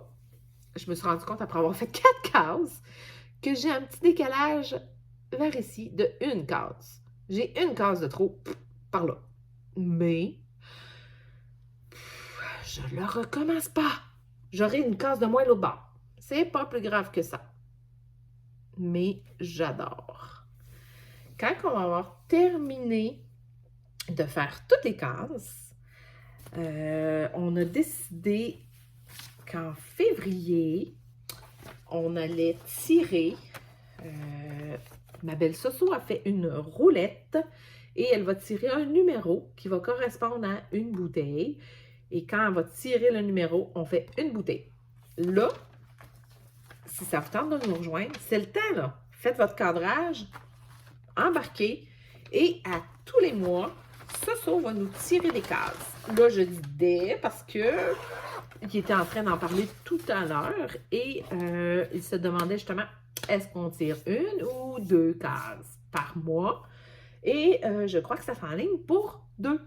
je me suis rendu compte après avoir fait 4 cases que j'ai un petit décalage vers ici de 1 case. J'ai 1 case de trop par là. Mais je ne le recommence pas. J'aurai 1 case de moins l'autre bord. C'est pas plus grave que ça. Mais j'adore. Quand on va avoir terminé de faire toutes les cases, on a décidé qu'en février, on allait tirer. Ma belle Soso a fait une roulette et elle va tirer un numéro qui va correspondre à une bouteille. Et quand elle va tirer le numéro, on fait une bouteille. Là, si ça vous tente de nous rejoindre, c'est le temps, là. Faites votre cadrage, embarquez et à tous les mois, Soso va nous tirer des cases. Là, je dis des parce que il était en train d'en parler tout à l'heure et il se demandait justement est-ce qu'on tire 1 ou 2 cases par mois? Et je crois que ça fait en ligne pour 2.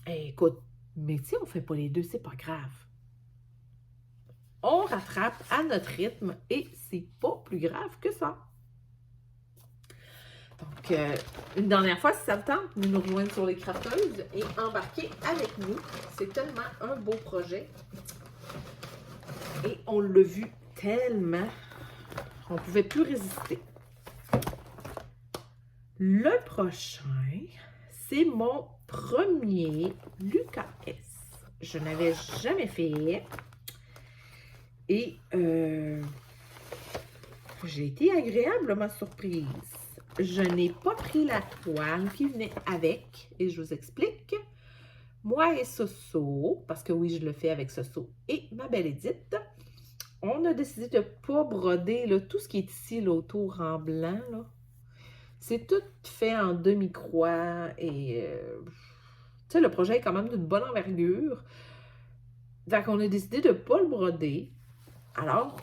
Écoute, mais si on ne fait pas les 2, c'est pas grave. On rattrape à notre rythme et c'est pas plus grave que ça. Donc, une dernière fois, si ça vous tente, de nous rejoindre sur les crafteuses et embarquer avec nous. C'est tellement un beau projet. Et on l'a vu tellement, on ne pouvait plus résister. Le prochain, c'est mon premier Lucas S. Je n'avais jamais fait. Et j'ai été agréablement surprise. Je n'ai pas pris la toile qui venait avec. Et je vous explique. Moi et Soso, parce que oui, je le fais avec Soso et ma belle Édith, on a décidé de ne pas broder là, tout ce qui est ici là, autour en blanc. C'est tout fait en demi-croix et tu sais, le projet est quand même d'une bonne envergure. Donc, on a décidé de ne pas le broder. Alors,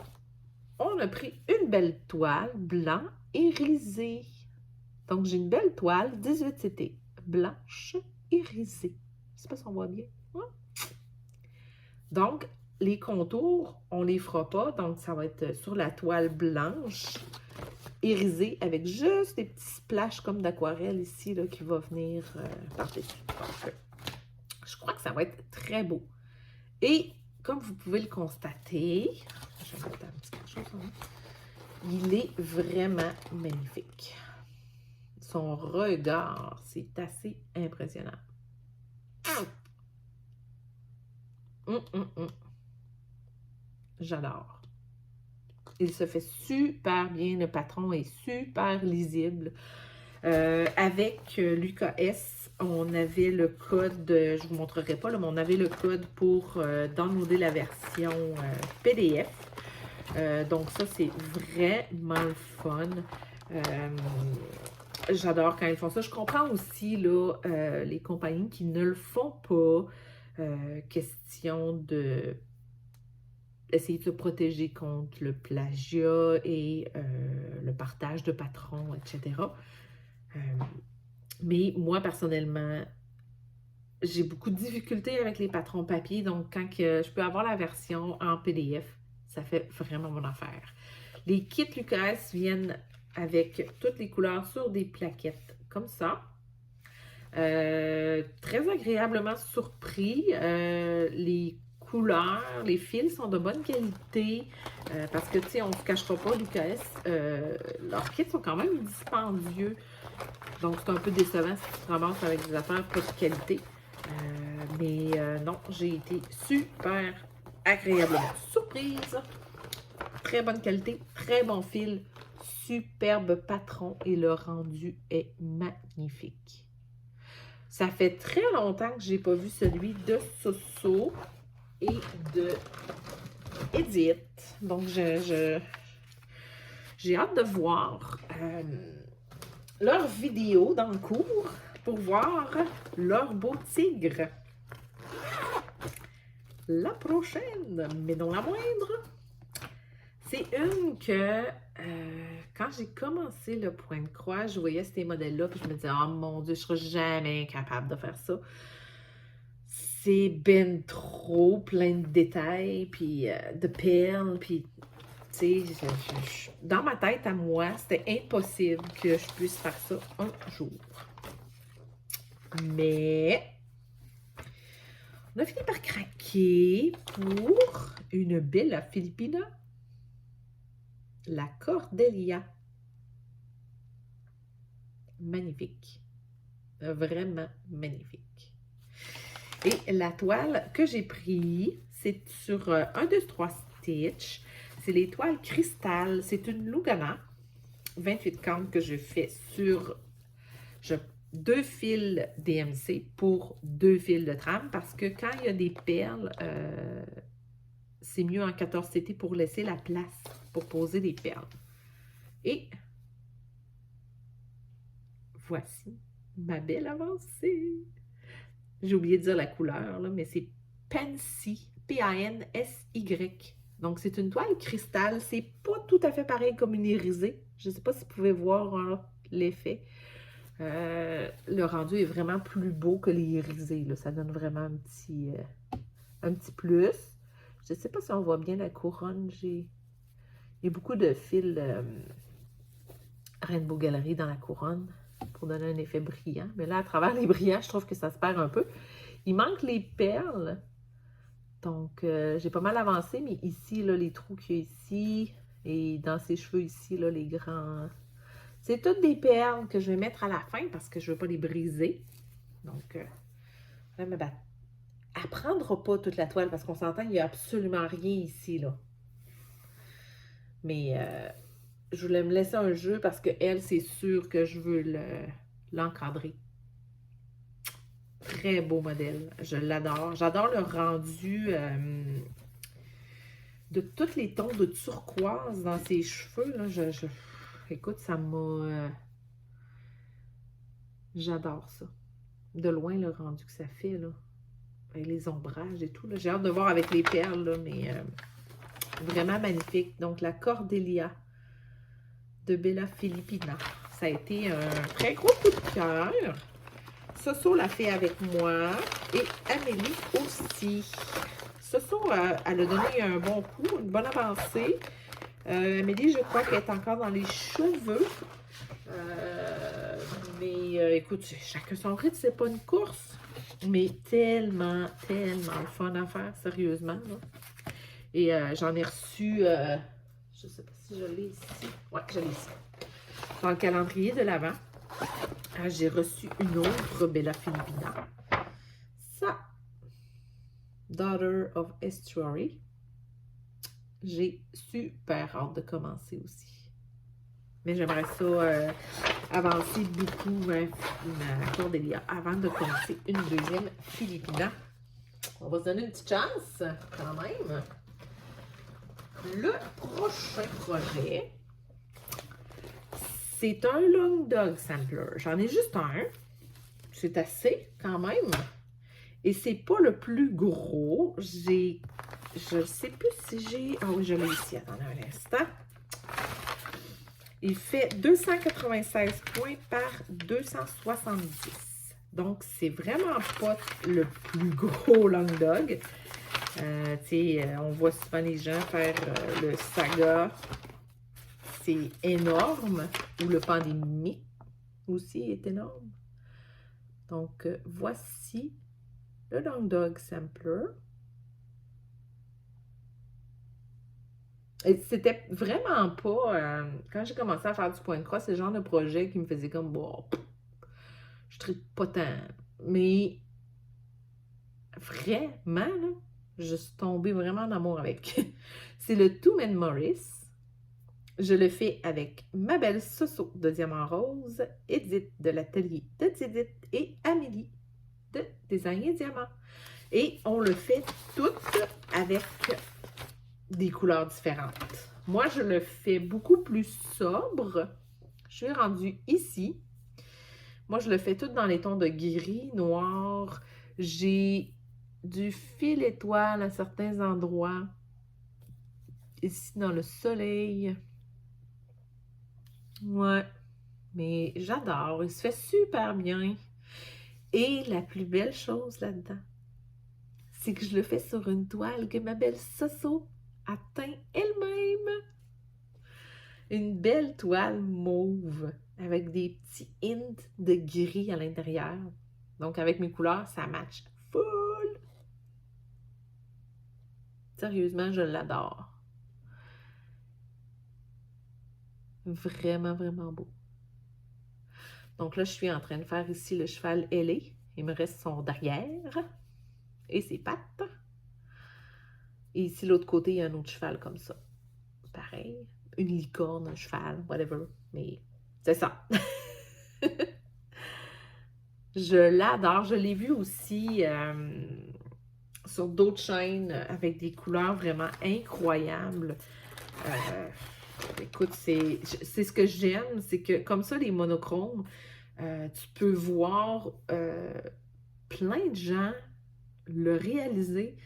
on a pris une belle toile blanc irisée. Donc, j'ai une belle toile 18 CT, blanche irisée. Je ne sais pas si on voit bien. Ouais. Donc, les contours, on ne les fera pas. Donc, ça va être sur la toile blanche, irisée, avec juste des petits splashes comme d'aquarelle ici, là, qui va venir par-dessus. Donc, je crois que ça va être très beau. Et, comme vous pouvez le constater, je vais mettre un petit quelque chose là. Il est vraiment magnifique. Son regard, c'est assez impressionnant. J'adore. Il se fait super bien. Le patron est super lisible. Avec Lucas S, on avait le code, je ne vous montrerai pas, là, mais on avait le code pour downloader la version PDF. Donc ça, c'est vraiment le fun. J'adore quand ils font ça. Je comprends aussi là, les compagnies qui ne le font pas. Question de essayer de se protéger contre le plagiat et le partage de patrons, etc. Mais moi, personnellement, j'ai beaucoup de difficultés avec les patrons papier. Donc, quand je peux avoir la version en PDF, ça fait vraiment mon affaire. Les kits Lucas viennent avec toutes les couleurs sur des plaquettes comme ça. Très agréablement surpris. Les couleurs, les fils sont de bonne qualité parce que, tu sais, on ne se cachera pas, Lucas, leurs kits sont quand même dispendieux. Donc, c'est un peu décevant si tu te ramasses avec des affaires pas de qualité. Mais non, j'ai été super agréablement surprise. Très bonne qualité, très bon fil. superbe patron et le rendu est magnifique. Ça fait très longtemps que je n'ai pas vu celui de Soso et de Edith. Donc, j'ai hâte de voir leur vidéo dans le cours pour voir leur beau tigre. La prochaine, mais non la moindre, c'est une que quand j'ai commencé le point de croix, je voyais ces modèles-là puis je me disais « Oh mon Dieu, je ne serai jamais capable de faire ça. » C'est ben trop plein de détails, puis de perles, puis tu sais, dans ma tête à moi, c'était impossible que je puisse faire ça un jour. Mais on a fini par craquer pour une Bella Filipina, la Cordelia. Magnifique. Vraiment magnifique. Et la toile que j'ai prise, c'est sur 1, 2, 3 stitch. C'est les toiles cristal. C'est une Lugana 28 cannes que je fais sur 2 fils DMC pour 2 fils de trame parce que quand il y a des perles, c'est mieux en 14 TT pour laisser la place pour poser des perles. Et voici ma belle avancée. J'ai oublié de dire la couleur, là, mais c'est Pansy, P-A-N-S-Y. Donc, c'est une toile cristal. C'est pas tout à fait pareil comme une irisée. Je ne sais pas si vous pouvez voir l'effet. Le rendu est vraiment plus beau que les irisés. Là. Ça donne vraiment un petit plus. Je ne sais pas si on voit bien la couronne. Il y a beaucoup de fils Rainbow Gallery dans la couronne pour donner un effet brillant. Mais là, à travers les brillants, je trouve que ça se perd un peu. Il manque les perles. Donc, j'ai pas mal avancé, mais ici, là, les trous qu'il y a ici, et dans ses cheveux ici, là, les grands... C'est toutes des perles que je vais mettre à la fin parce que je ne veux pas les briser. Donc, elle ne prendra pas toute la toile parce qu'on s'entend, il n'y a absolument rien ici, là. Mais je voulais me laisser un jeu parce que elle, c'est sûr que je veux l'encadrer. Très beau modèle. Je l'adore. J'adore le rendu de tous les tons de turquoise dans ses cheveux. Là. Écoute, ça m'a... J'adore ça. De loin, le rendu que ça fait, là. Avec les ombrages et tout. J'ai hâte de voir avec les perles, là, mais vraiment magnifique. Donc, la Cordelia de Bella Filipina. Ça a été un très gros coup de cœur. Soso l'a fait avec moi et Amélie aussi. Soso, elle a donné un bon coup, une bonne avancée. Amélie, je crois qu'elle est encore dans les cheveux. Mais écoute, chacun son rythme, c'est pas une course. Mais tellement, tellement fun à faire, sérieusement. Là. Et j'en ai reçu, je sais pas si je l'ai ici. Ouais, je l'ai ici. Dans le calendrier de l'Avent. J'ai reçu une autre Bella Filipina. Ça, Daughter of Estuary. J'ai super hâte de commencer aussi. Mais j'aimerais ça avancer beaucoup ma Cordelia avant de commencer une deuxième Filipina. On va se donner une petite chance quand même. Le prochain projet, c'est un Long Dog Sampler. J'en ai juste un. C'est assez quand même. Et c'est pas le plus gros. Je sais plus si j'ai... Ah oui, je l'ai ici. Attendez un instant. Il fait 296 points par 270. Donc, c'est vraiment pas le plus gros Long Dog. On voit souvent les gens faire le Saga. C'est énorme. Ou le Pandémie aussi est énorme. Donc, voici le Long Dog Sampler. Et c'était vraiment pas... quand j'ai commencé à faire du point de croix, c'est le genre de projet qui me faisait comme... Bon, je tripe pas tant. Mais vraiment, là, je suis tombée vraiment en amour avec. C'est le Two Men Morris. Je le fais avec ma belle Soso de Diamant Rose, Edith de l'atelier de Didit et Amélie de Design et Diamant. Et on le fait tout avec des couleurs différentes. Moi, je le fais beaucoup plus sobre. Je suis rendue ici. Moi, je le fais tout dans les tons de gris, noir. J'ai du fil étoile à certains endroits. Ici, dans le soleil. Ouais, mais j'adore. Il se fait super bien. Et la plus belle chose là-dedans, c'est que je le fais sur une toile que ma belle Soso a teint elle-même. Une belle toile mauve avec des petits hints de gris à l'intérieur. Donc, avec mes couleurs, ça match full. Sérieusement, je l'adore. Vraiment, vraiment beau. Donc là, je suis en train de faire ici le cheval ailé. Il me reste son derrière et ses pattes. Et ici, l'autre côté, il y a un autre cheval comme ça. Pareil. Une licorne, un cheval, whatever. Mais c'est ça. Je l'adore. Je l'ai vu aussi sur d'autres chaînes avec des couleurs vraiment incroyables. Écoute, c'est ce que j'aime, c'est que comme ça, les monochromes, tu peux voir plein de gens le réaliser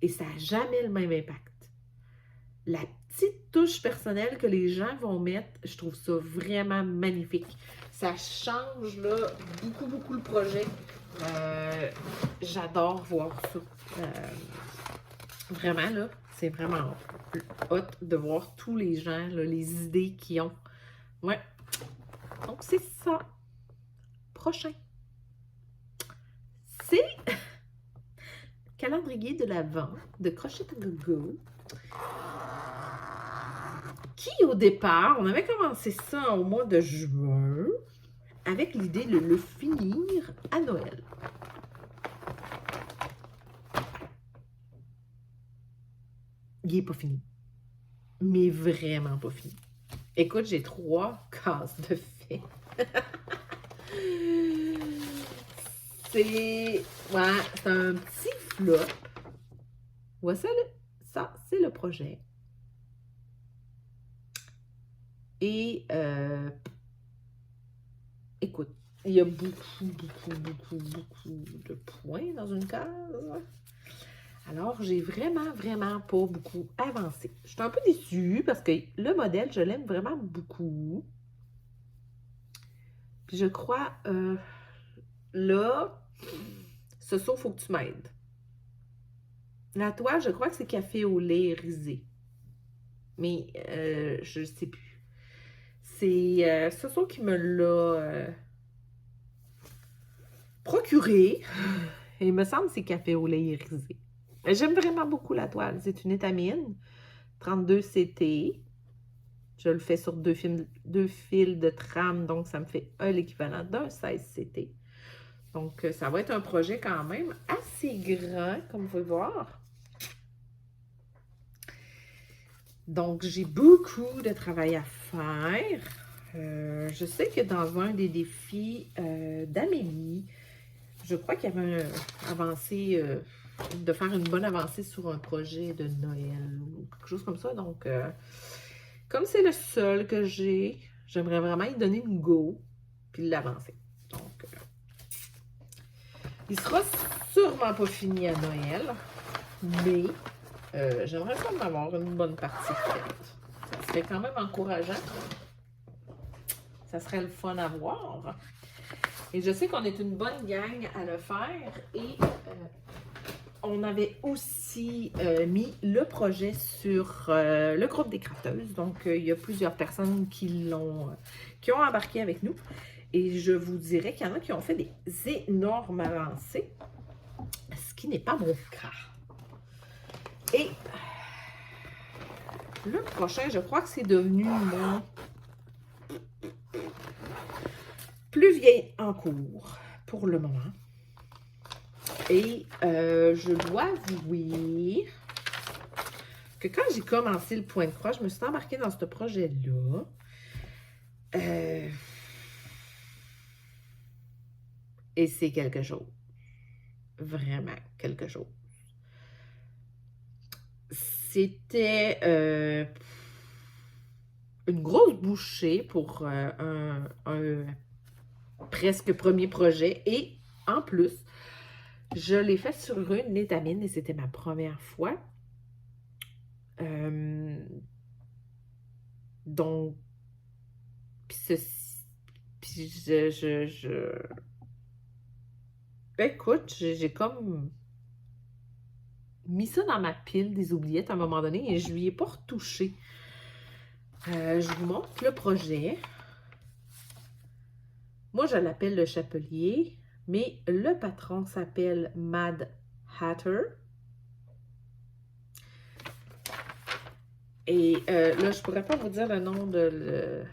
et ça n'a jamais le même impact. La petite touche personnelle que les gens vont mettre, je trouve ça vraiment magnifique. Ça change là, beaucoup, beaucoup le projet. J'adore voir ça. Vraiment, là, c'est vraiment hot de voir tous les gens, là, les idées qu'ils ont. Ouais. Donc, c'est ça. Prochain. C'est calendrier de l'Avent de Crochet à Gogo. Qui, au départ, on avait commencé ça au mois de juin avec l'idée de le finir à Noël. Il n'est pas fini. Mais vraiment pas fini. Écoute, j'ai 3 cases de fait. C'est un petit flop. Voici ça, c'est le projet. Et écoute, il y a beaucoup de points dans une case. Alors, j'ai vraiment pas beaucoup avancé. Je suis un peu déçue parce que le modèle, je l'aime vraiment beaucoup. Puis je crois, là, Soso, il faut que tu m'aides. La toile, je crois que c'est café au lait risé. Mais je ne sais plus. C'est Soso qui me l'a procuré. Et il me semble que c'est café au lait irisé. J'aime vraiment beaucoup la toile. C'est une étamine 32 CT. Je le fais sur deux fils de trame, donc ça me fait l'équivalent d'un 16 CT. Donc, ça va être un projet quand même assez grand, comme vous pouvez voir. Donc, j'ai beaucoup de travail à faire. Je sais que dans un des défis d'Amélie, je crois qu'il y avait avancé, de faire une bonne avancée sur un projet de Noël ou quelque chose comme ça. Donc, comme c'est le seul que j'ai, j'aimerais vraiment y donner une go puis l'avancer. Donc, il sera sûrement pas fini à Noël, mais j'aimerais quand même avoir une bonne partie faite. Ça serait quand même encourageant. Ça serait le fun à voir. Et je sais qu'on est une bonne gang à le faire. Et on avait aussi mis le projet sur le groupe des crafteuses. Donc, il y a plusieurs personnes qui ont embarqué avec nous. Et je vous dirais qu'il y en a qui ont fait des énormes avancées, ce qui n'est pas mon cas. Et le prochain, je crois que c'est devenu mon plus vieil en cours pour le moment. Et je dois avouer que quand j'ai commencé le point de croix, je me suis embarquée dans ce projet-là. Et c'est quelque chose. Vraiment quelque chose. C'était une grosse bouchée pour un presque premier projet. Et en plus, je l'ai fait sur une étamine et c'était ma première fois. Donc, puis écoute, j'ai comme mis ça dans ma pile des oubliettes à un moment donné et je lui ai pas retouché. Je vous montre le projet. Moi, je l'appelle le chapelier, mais le patron s'appelle Mad Hatter. Et là, je pourrais pas vous dire le nom de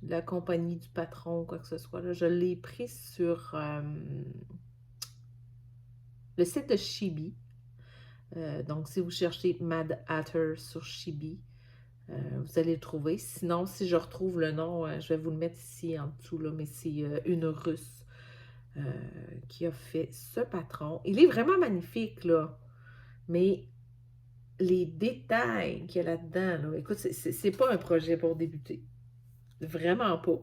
la compagnie du patron ou quoi que ce soit. Là. Je l'ai pris sur le site de Chibi. Donc, si vous cherchez Mad Hatter sur Chibi, vous allez le trouver. Sinon, si je retrouve le nom, je vais vous le mettre ici en dessous, là, mais c'est une Russe qui a fait ce patron. Il est vraiment magnifique, là. Mais les détails qu'il y a là-dedans, là, écoute, c'est pas un projet pour débuter. Vraiment pas.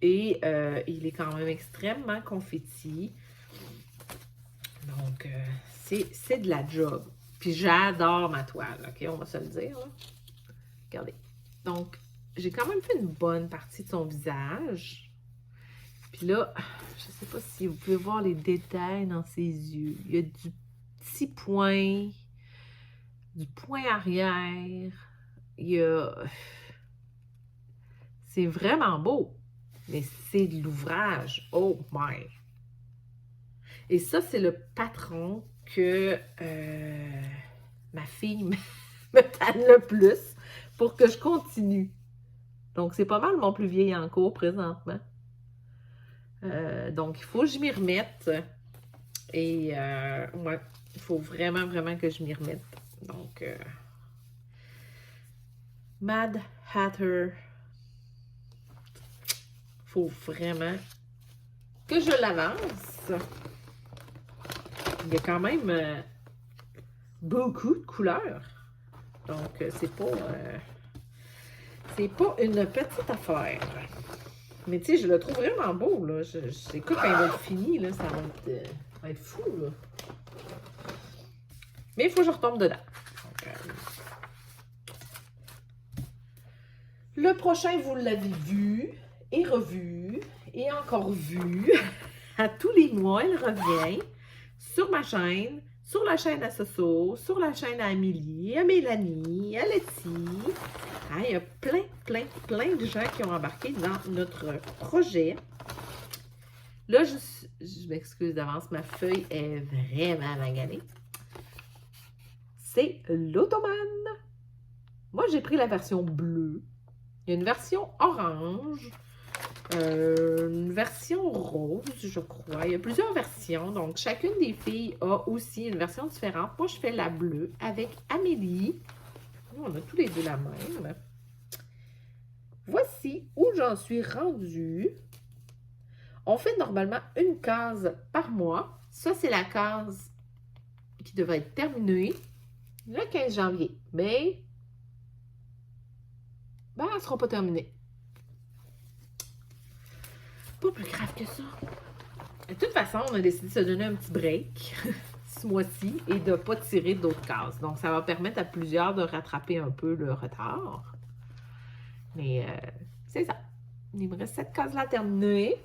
Et il est quand même extrêmement confetti. Donc, c'est de la job. Puis j'adore ma toile, OK? On va se le dire, là. Regardez. Donc, j'ai quand même fait une bonne partie de son visage. Puis là, je ne sais pas si vous pouvez voir les détails dans ses yeux. Il y a du petit point, du point arrière. Il y a... C'est vraiment beau, mais c'est de l'ouvrage. Oh my! Et ça, c'est le patron que ma fille me tanne le plus pour que je continue. Donc, c'est pas mal mon plus vieil en cours présentement. Donc, il faut que je m'y remette. Et, ouais, il faut vraiment, vraiment que je m'y remette. Donc, Mad Hatter. Il faut vraiment que je l'avance. Il y a quand même beaucoup de couleurs. Donc, c'est pas une petite affaire. Mais tu sais, je le trouve vraiment beau, là. Écoute, quand il va être fini, là, ça va être fou, là. Mais il faut que je retombe dedans. Donc, le prochain, vous l'avez vu et revu et encore vu. À tous les mois, il revient sur ma chaîne, sur la chaîne à Soso, sur la chaîne à Amélie, à Mélanie, à Letty. Ah, il y a plein de gens qui ont embarqué dans notre projet. Là, je m'excuse d'avance, ma feuille est vraiment maganée. C'est l'Automane. Moi, j'ai pris la version bleue. Il y a une version orange. Une version rose, je crois. Il y a plusieurs versions. Donc, chacune des filles a aussi une version différente. Moi, je fais la bleue avec Amélie. Nous, on a tous les deux la même. Voici où j'en suis rendue. On fait normalement une case par mois. Ça, c'est la case qui devrait être terminée le 15 janvier. Mais, ben, elle ne sera pas terminée. Pas plus grave que ça. De toute façon, on a décidé de se donner un petit break ce mois-ci et de ne pas tirer d'autres cases. Donc, ça va permettre à plusieurs de rattraper un peu le retard. Mais c'est ça. Il me reste cette case-là terminée.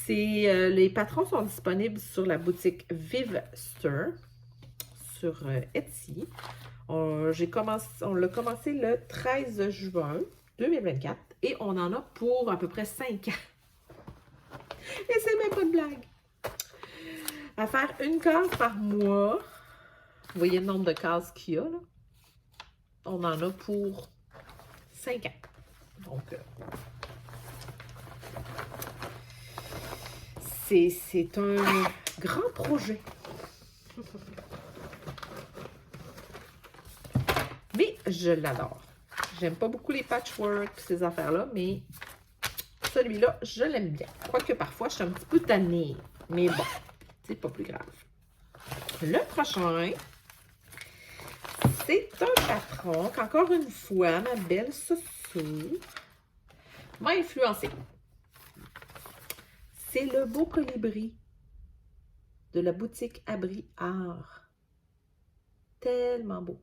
Les patrons sont disponibles sur la boutique Vive Store sur Etsy. On l'a commencé le 13 juin 2024 et on en a pour à peu près 5 ans. Et c'est même pas de blague. À faire une case par mois. Vous voyez le nombre de cases qu'il y a, là? On en a pour 5 ans. Donc, c'est un grand projet. Mais je l'adore. J'aime pas beaucoup les patchwork, ces affaires-là, mais celui-là, je l'aime bien. Quoique parfois, je suis un petit peu tannée. Mais bon, c'est pas plus grave. Le prochain, c'est un patron qu'encore une fois, ma belle Soso m'a influencé. C'est le beau colibri de la boutique Abri Art. Tellement beau.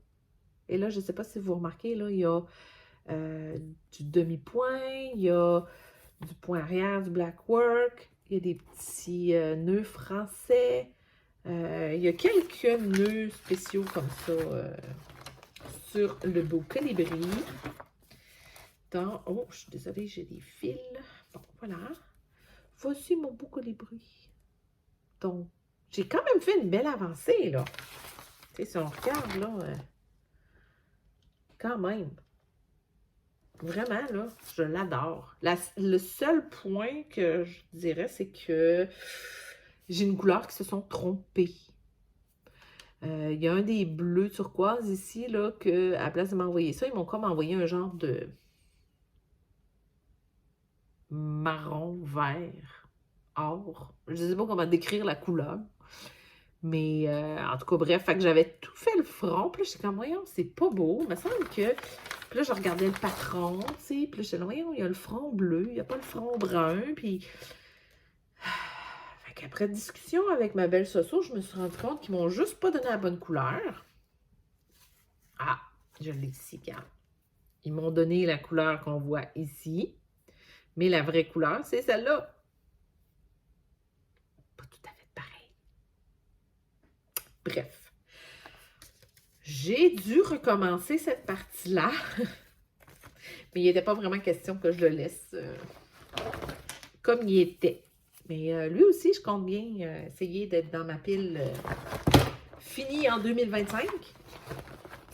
Et là, je ne sais pas si vous remarquez, là, il y a du demi-point, il y a du point arrière, du black work, il y a des petits nœuds français, il y a quelques nœuds spéciaux comme ça sur le beau colibri. Oh, je suis désolée, j'ai des fils. Bon, voilà. Voici mon beau colibri. Donc, j'ai quand même fait une belle avancée, là. Tu sais, si on regarde, là, quand même. Vraiment, là, je l'adore. Le seul point que je dirais, c'est que j'ai une couleur qui se sont trompées. Il y a un des bleus turquoise ici, là, que à la place de m'envoyer ça, ils m'ont comme envoyé un genre de marron, vert, or. Je ne sais pas comment décrire la couleur. Mais en tout cas, bref, fait que j'avais tout fait le front. Puis là, j'étais comme, voyons, c'est pas beau. Il me semble que. Puis là, je regardais le patron, tu sais. Puis là, j'étais là, voyons, il y a le front bleu, il n'y a pas le front brun. Puis. Fait qu'après discussion avec ma belle Soso, je me suis rendu compte qu'ils m'ont juste pas donné la bonne couleur. Ah, je l'ai ici, regarde. Ils m'ont donné la couleur qu'on voit ici. Mais la vraie couleur, c'est celle-là. Pas tout à fait pareil. Bref. J'ai dû recommencer cette partie-là. Mais il n'était pas vraiment question que je le laisse comme il était. Mais lui aussi, je compte bien essayer d'être dans ma pile finie en 2025.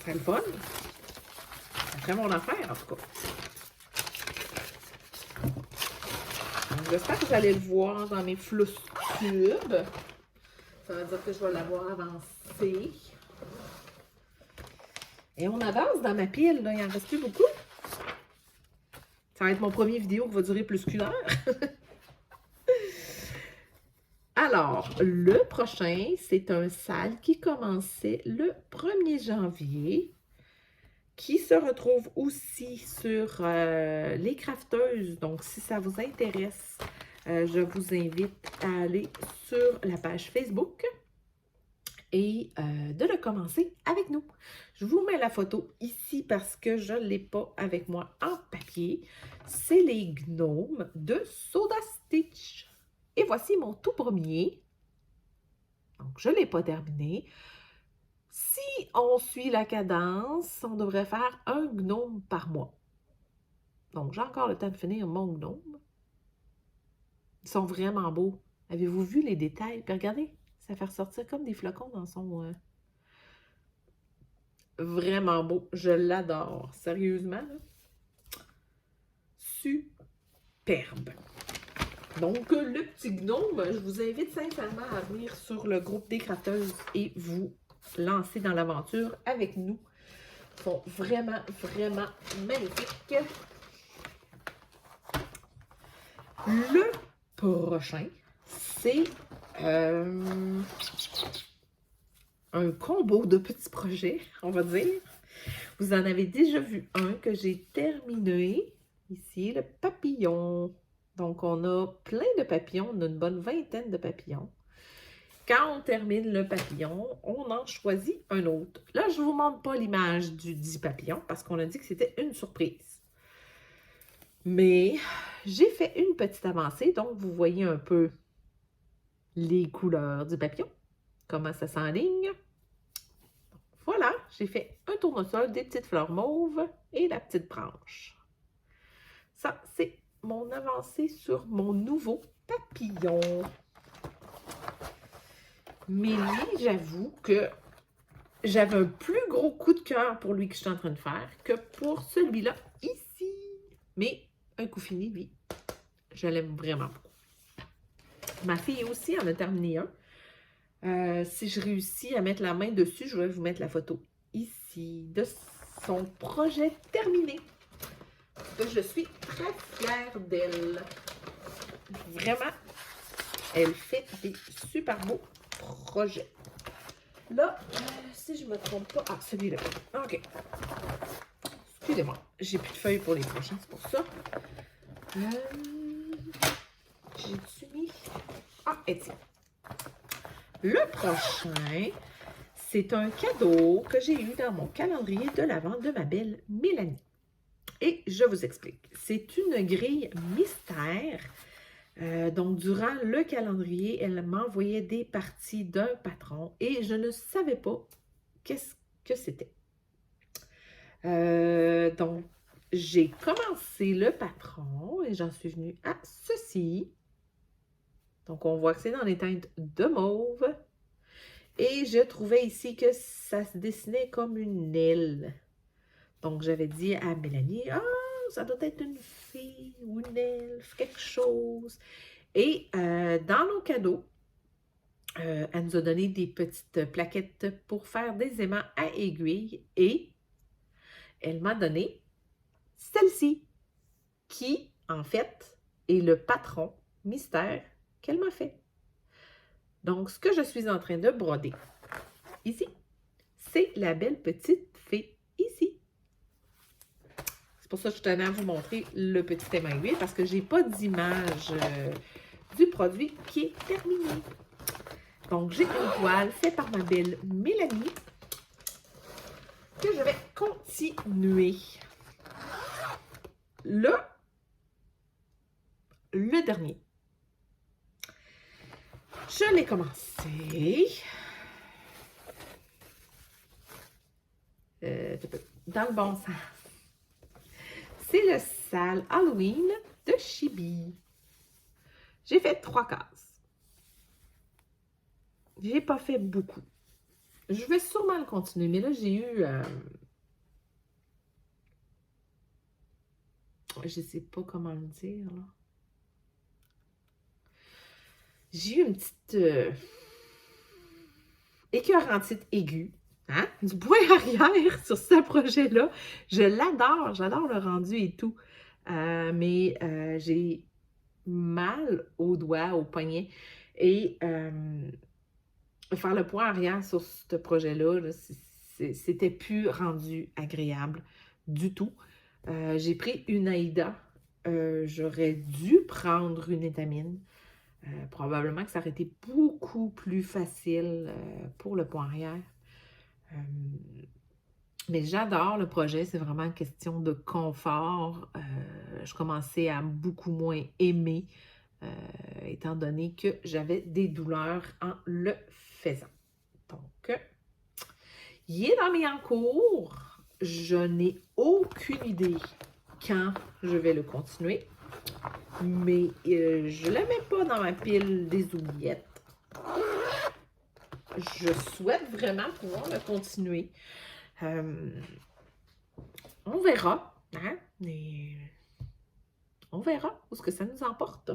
C'est le fun. C'est mon affaire, en tout cas. J'espère que vous allez le voir dans mes flous tubes. Ça veut dire que je vais l'avoir avancé. Et on avance dans ma pile, là. Il n'en reste plus beaucoup. Ça va être mon premier vidéo qui va durer plus qu'1 heure. Alors, le prochain, c'est un sale qui commençait le 1er janvier, qui se retrouve aussi sur les crafteuses. Donc, si ça vous intéresse, je vous invite à aller sur la page Facebook et de le commencer avec nous. Je vous mets la photo ici parce que je ne l'ai pas avec moi en papier. C'est les gnomes de Soda Stitch. Et voici mon tout premier. Donc, je ne l'ai pas terminé. Si on suit la cadence, on devrait faire un gnome par mois. Donc, j'ai encore le temps de finir mon gnome. Ils sont vraiment beaux. Avez-vous vu les détails? Puis regardez, ça fait ressortir comme des flocons dans son... Vraiment beau. Je l'adore. Sérieusement, là. Superbe. Donc, le petit gnome, je vous invite sincèrement à venir sur le groupe des crafteuses et vous lancer dans l'aventure avec nous. Ils sont vraiment, vraiment magnifiques. Le prochain, c'est un combo de petits projets, on va dire. Vous en avez déjà vu un que j'ai terminé. Ici, le papillon. Donc, on a plein de papillons. On a une bonne vingtaine de papillons. Quand on termine le papillon, on en choisit un autre. Là, je ne vous montre pas l'image du 10 papillons parce qu'on a dit que c'était une surprise. Mais j'ai fait une petite avancée. Donc, vous voyez un peu les couleurs du papillon. Comment ça s'enligne. Voilà, j'ai fait un tournesol, des petites fleurs mauves et la petite branche. Ça, c'est mon avancée sur mon nouveau papillon. Mais lui, j'avoue que j'avais un plus gros coup de cœur pour lui que je suis en train de faire que pour celui-là ici. Mais un coup fini, lui, je l'aime vraiment beaucoup. Ma fille aussi en a terminé un. Si je réussis à mettre la main dessus, je vais vous mettre la photo ici de son projet terminé. Je suis très fière d'elle. Vraiment, elle fait des super beaux projets. Là, si je ne me trompe pas... Ah, celui-là. OK. Excusez-moi, j'ai plus de feuilles pour les prochains, c'est pour ça. J'ai-tu mis... Ah, et tiens. Le prochain, c'est un cadeau que j'ai eu dans mon calendrier de l'Avent de ma belle Mélanie. Et je vous explique. C'est une grille mystère. Donc, durant le calendrier, elle m'envoyait des parties d'un patron et je ne savais pas qu'est-ce que c'était. Donc, j'ai commencé le patron et j'en suis venue à ceci. Donc, on voit que c'est dans les teintes de mauve. Et je trouvais ici que ça se dessinait comme une aile. Donc, j'avais dit à Mélanie, « Ah, ça doit être une fille ou une elfe, quelque chose. » Et dans nos cadeaux, elle nous a donné des petites plaquettes pour faire des aimants à aiguille. Et elle m'a donné celle-ci, qui, en fait, est le patron mystère qu'elle m'a fait. Donc, ce que je suis en train de broder ici, c'est la belle petite fée ici. C'est pour ça que je tenais à vous montrer le petit aimant aiguille parce que je n'ai pas d'image du produit qui est terminé. Donc, j'ai une toile faite par ma belle Mélanie que je vais continuer. Là, le dernier. Je l'ai commencé. Dans le bon sens. C'est le sale Halloween de Chibi. J'ai fait 3 cases. J'ai pas fait beaucoup. Je vais sûrement le continuer, mais là, j'ai eu... je sais pas comment le dire, là. J'ai eu une petite écœurantite aiguë, hein? Du point arrière sur ce projet-là. Je l'adore, j'adore le rendu et tout. Mais j'ai mal aux doigts, aux poignets. Et faire le point arrière sur ce projet-là, là, c'était plus rendu agréable du tout. J'ai pris une Aïda. J'aurais dû prendre une étamine. Probablement que ça aurait été beaucoup plus facile pour le point arrière. Mais j'adore le projet. C'est vraiment une question de confort. Je commençais à beaucoup moins aimer, étant donné que j'avais des douleurs en le faisant. Donc, il est dans mes encours. Je n'ai aucune idée quand je vais le continuer. Mais je ne le mets pas dans ma pile des oubliettes. Je souhaite vraiment pouvoir le continuer. On verra. Hein? Mais on verra où ce que ça nous emporte.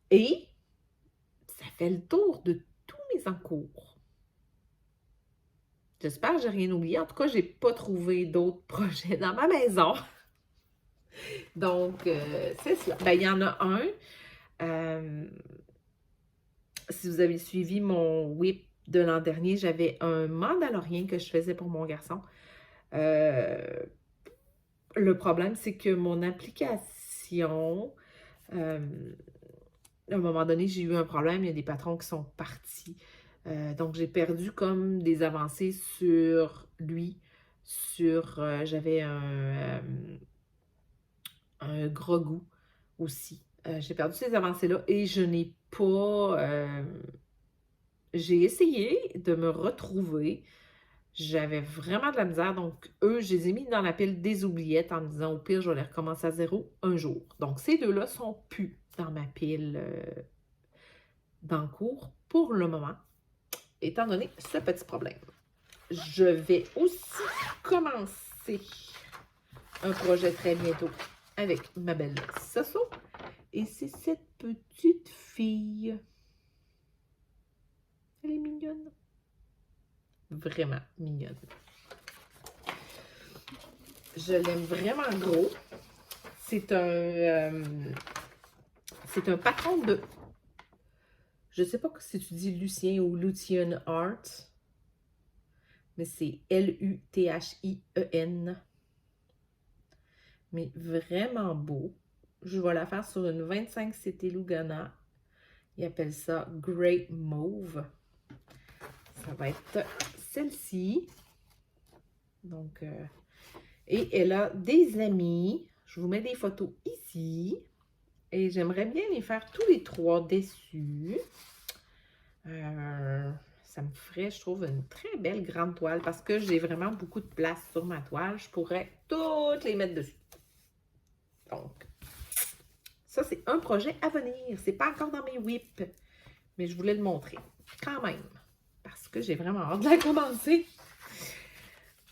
Et ça fait le tour de tous mes encours. J'espère que je n'ai rien oublié. En tout cas, je n'ai pas trouvé d'autres projets dans ma maison. Donc, c'est cela. Ben, il y en a un. Si vous avez suivi mon whip de l'an dernier, j'avais un mandalorien que je faisais pour mon garçon. Le problème, c'est que mon application, à un moment donné, j'ai eu un problème. Il y a des patrons qui sont partis. Donc, j'ai perdu comme des avancées sur lui. J'avais un gros goût aussi. J'ai perdu ces avancées-là et je n'ai pas... j'ai essayé de me retrouver. J'avais vraiment de la misère. Donc, eux, je les ai mis dans la pile des oubliettes en me disant, au pire, je vais les recommencer à zéro un jour. Donc, ces deux-là sont plus dans ma pile d'encours pour le moment, étant donné ce petit problème. Je vais aussi commencer un projet très bientôt avec ma belle Soso. Et c'est cette petite fille. Elle est mignonne. Vraiment mignonne. Je l'aime vraiment gros. C'est un patron de... Je sais pas si tu dis Lucien ou Luthien Art, mais c'est Luthien. Mais vraiment beau. Je vais la faire sur une 25 CT Lugana. Ils appellent ça Grey Mauve. Ça va être celle-ci. Donc, et elle a des amis. Je vous mets des photos ici. Et j'aimerais bien les faire tous les trois dessus. Ça me ferait, je trouve, une très belle grande toile parce que j'ai vraiment beaucoup de place sur ma toile. Je pourrais toutes les mettre dessus. Donc, ça, c'est un projet à venir. C'est pas encore dans mes whips, mais je voulais le montrer quand même parce que j'ai vraiment hâte de la commencer.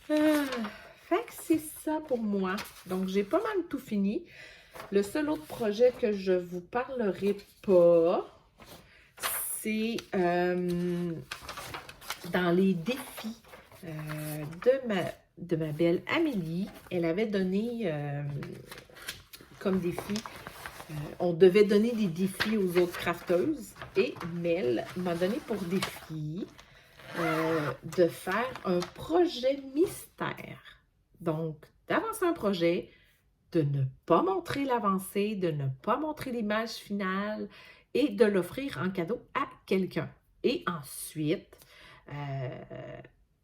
Fait que c'est ça pour moi. Donc, j'ai pas mal tout fini. Le seul autre projet que je vous parlerai pas, c'est dans les défis de ma belle Amélie. Elle avait donné comme défi, on devait donner des défis aux autres crafteuses et Mel m'a donné pour défi de faire un projet mystère. Donc, d'avancer un projet, de ne pas montrer l'avancée, de ne pas montrer l'image finale et de l'offrir en cadeau à quelqu'un. Et ensuite,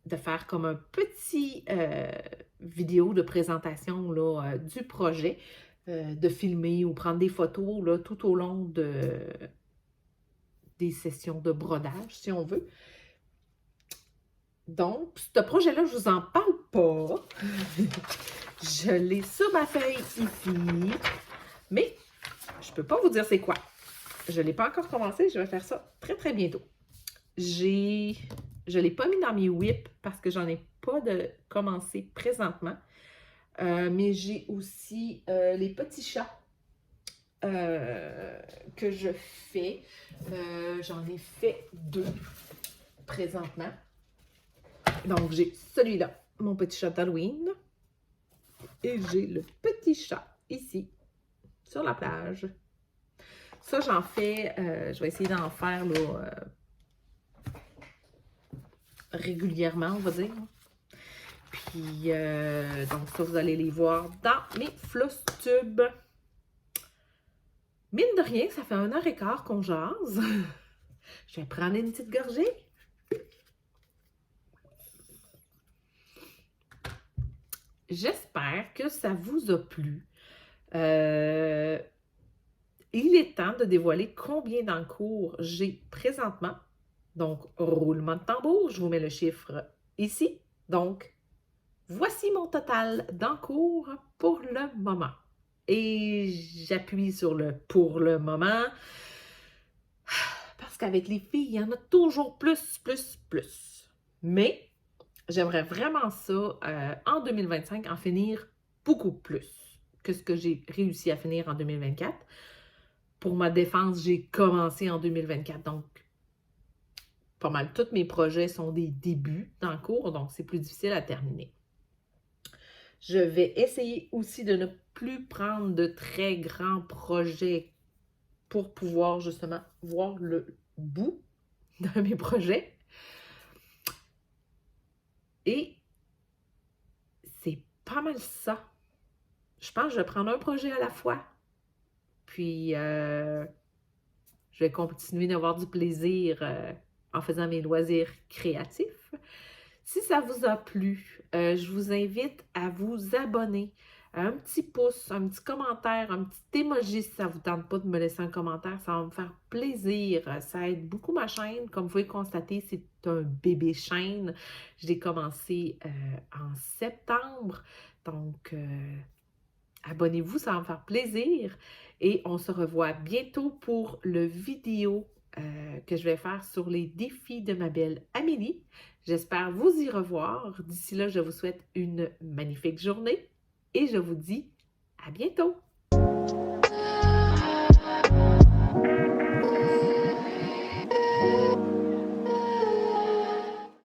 de faire comme un petit vidéo de présentation là, du projet, de filmer ou prendre des photos là, tout au long des sessions de brodage, si on veut. Donc, ce projet-là, je ne vous en parle pas. Je l'ai sur ma feuille ici, mais je ne peux pas vous dire c'est quoi. Je ne l'ai pas encore commencé, je vais faire ça très, très bientôt. Je ne l'ai pas mis dans mes whips parce que j'en ai pas de commencé présentement. Mais j'ai aussi les petits chats que je fais. J'en ai fait 2 présentement. Donc, j'ai celui-là, mon petit chat d'Halloween. Et j'ai le petit chat ici, sur la plage. Ça, j'en fais, je vais essayer d'en faire là, régulièrement, on va dire. Puis, donc ça, vous allez les voir dans mes floss tubes. Mine de rien, ça fait 1h15 qu'on jase. Je vais prendre une petite gorgée. J'espère que ça vous a plu. Il est temps de dévoiler combien d'encours j'ai présentement. Donc, roulement de tambour, je vous mets le chiffre ici. Donc, voici mon total d'encours pour le moment. Et j'appuie sur le « pour le moment » parce qu'avec les filles, il y en a toujours plus. Mais j'aimerais vraiment ça, en 2025, en finir beaucoup plus que ce que j'ai réussi à finir en 2024. Pour ma défense, j'ai commencé en 2024, donc pas mal tous mes projets sont des débuts d'encours, donc c'est plus difficile à terminer. Je vais essayer aussi de ne plus prendre de très grands projets pour pouvoir justement voir le bout de mes projets. Et c'est pas mal ça. Je pense que je vais prendre un projet à la fois. Puis, je vais continuer d'avoir du plaisir en faisant mes loisirs créatifs. Si ça vous a plu, je vous invite à vous abonner. Un petit pouce, un petit commentaire, un petit emoji si ça ne vous tente pas de me laisser un commentaire. Ça va me faire plaisir. Ça aide beaucoup ma chaîne. Comme vous pouvez constater, c'est un bébé chaîne. Je l'ai commencé en septembre. Donc, abonnez-vous, ça va me faire plaisir. Et on se revoit bientôt pour le vidéo que je vais faire sur les défis de ma belle Amélie. J'espère vous y revoir. D'ici là, je vous souhaite une magnifique journée et je vous dis à bientôt!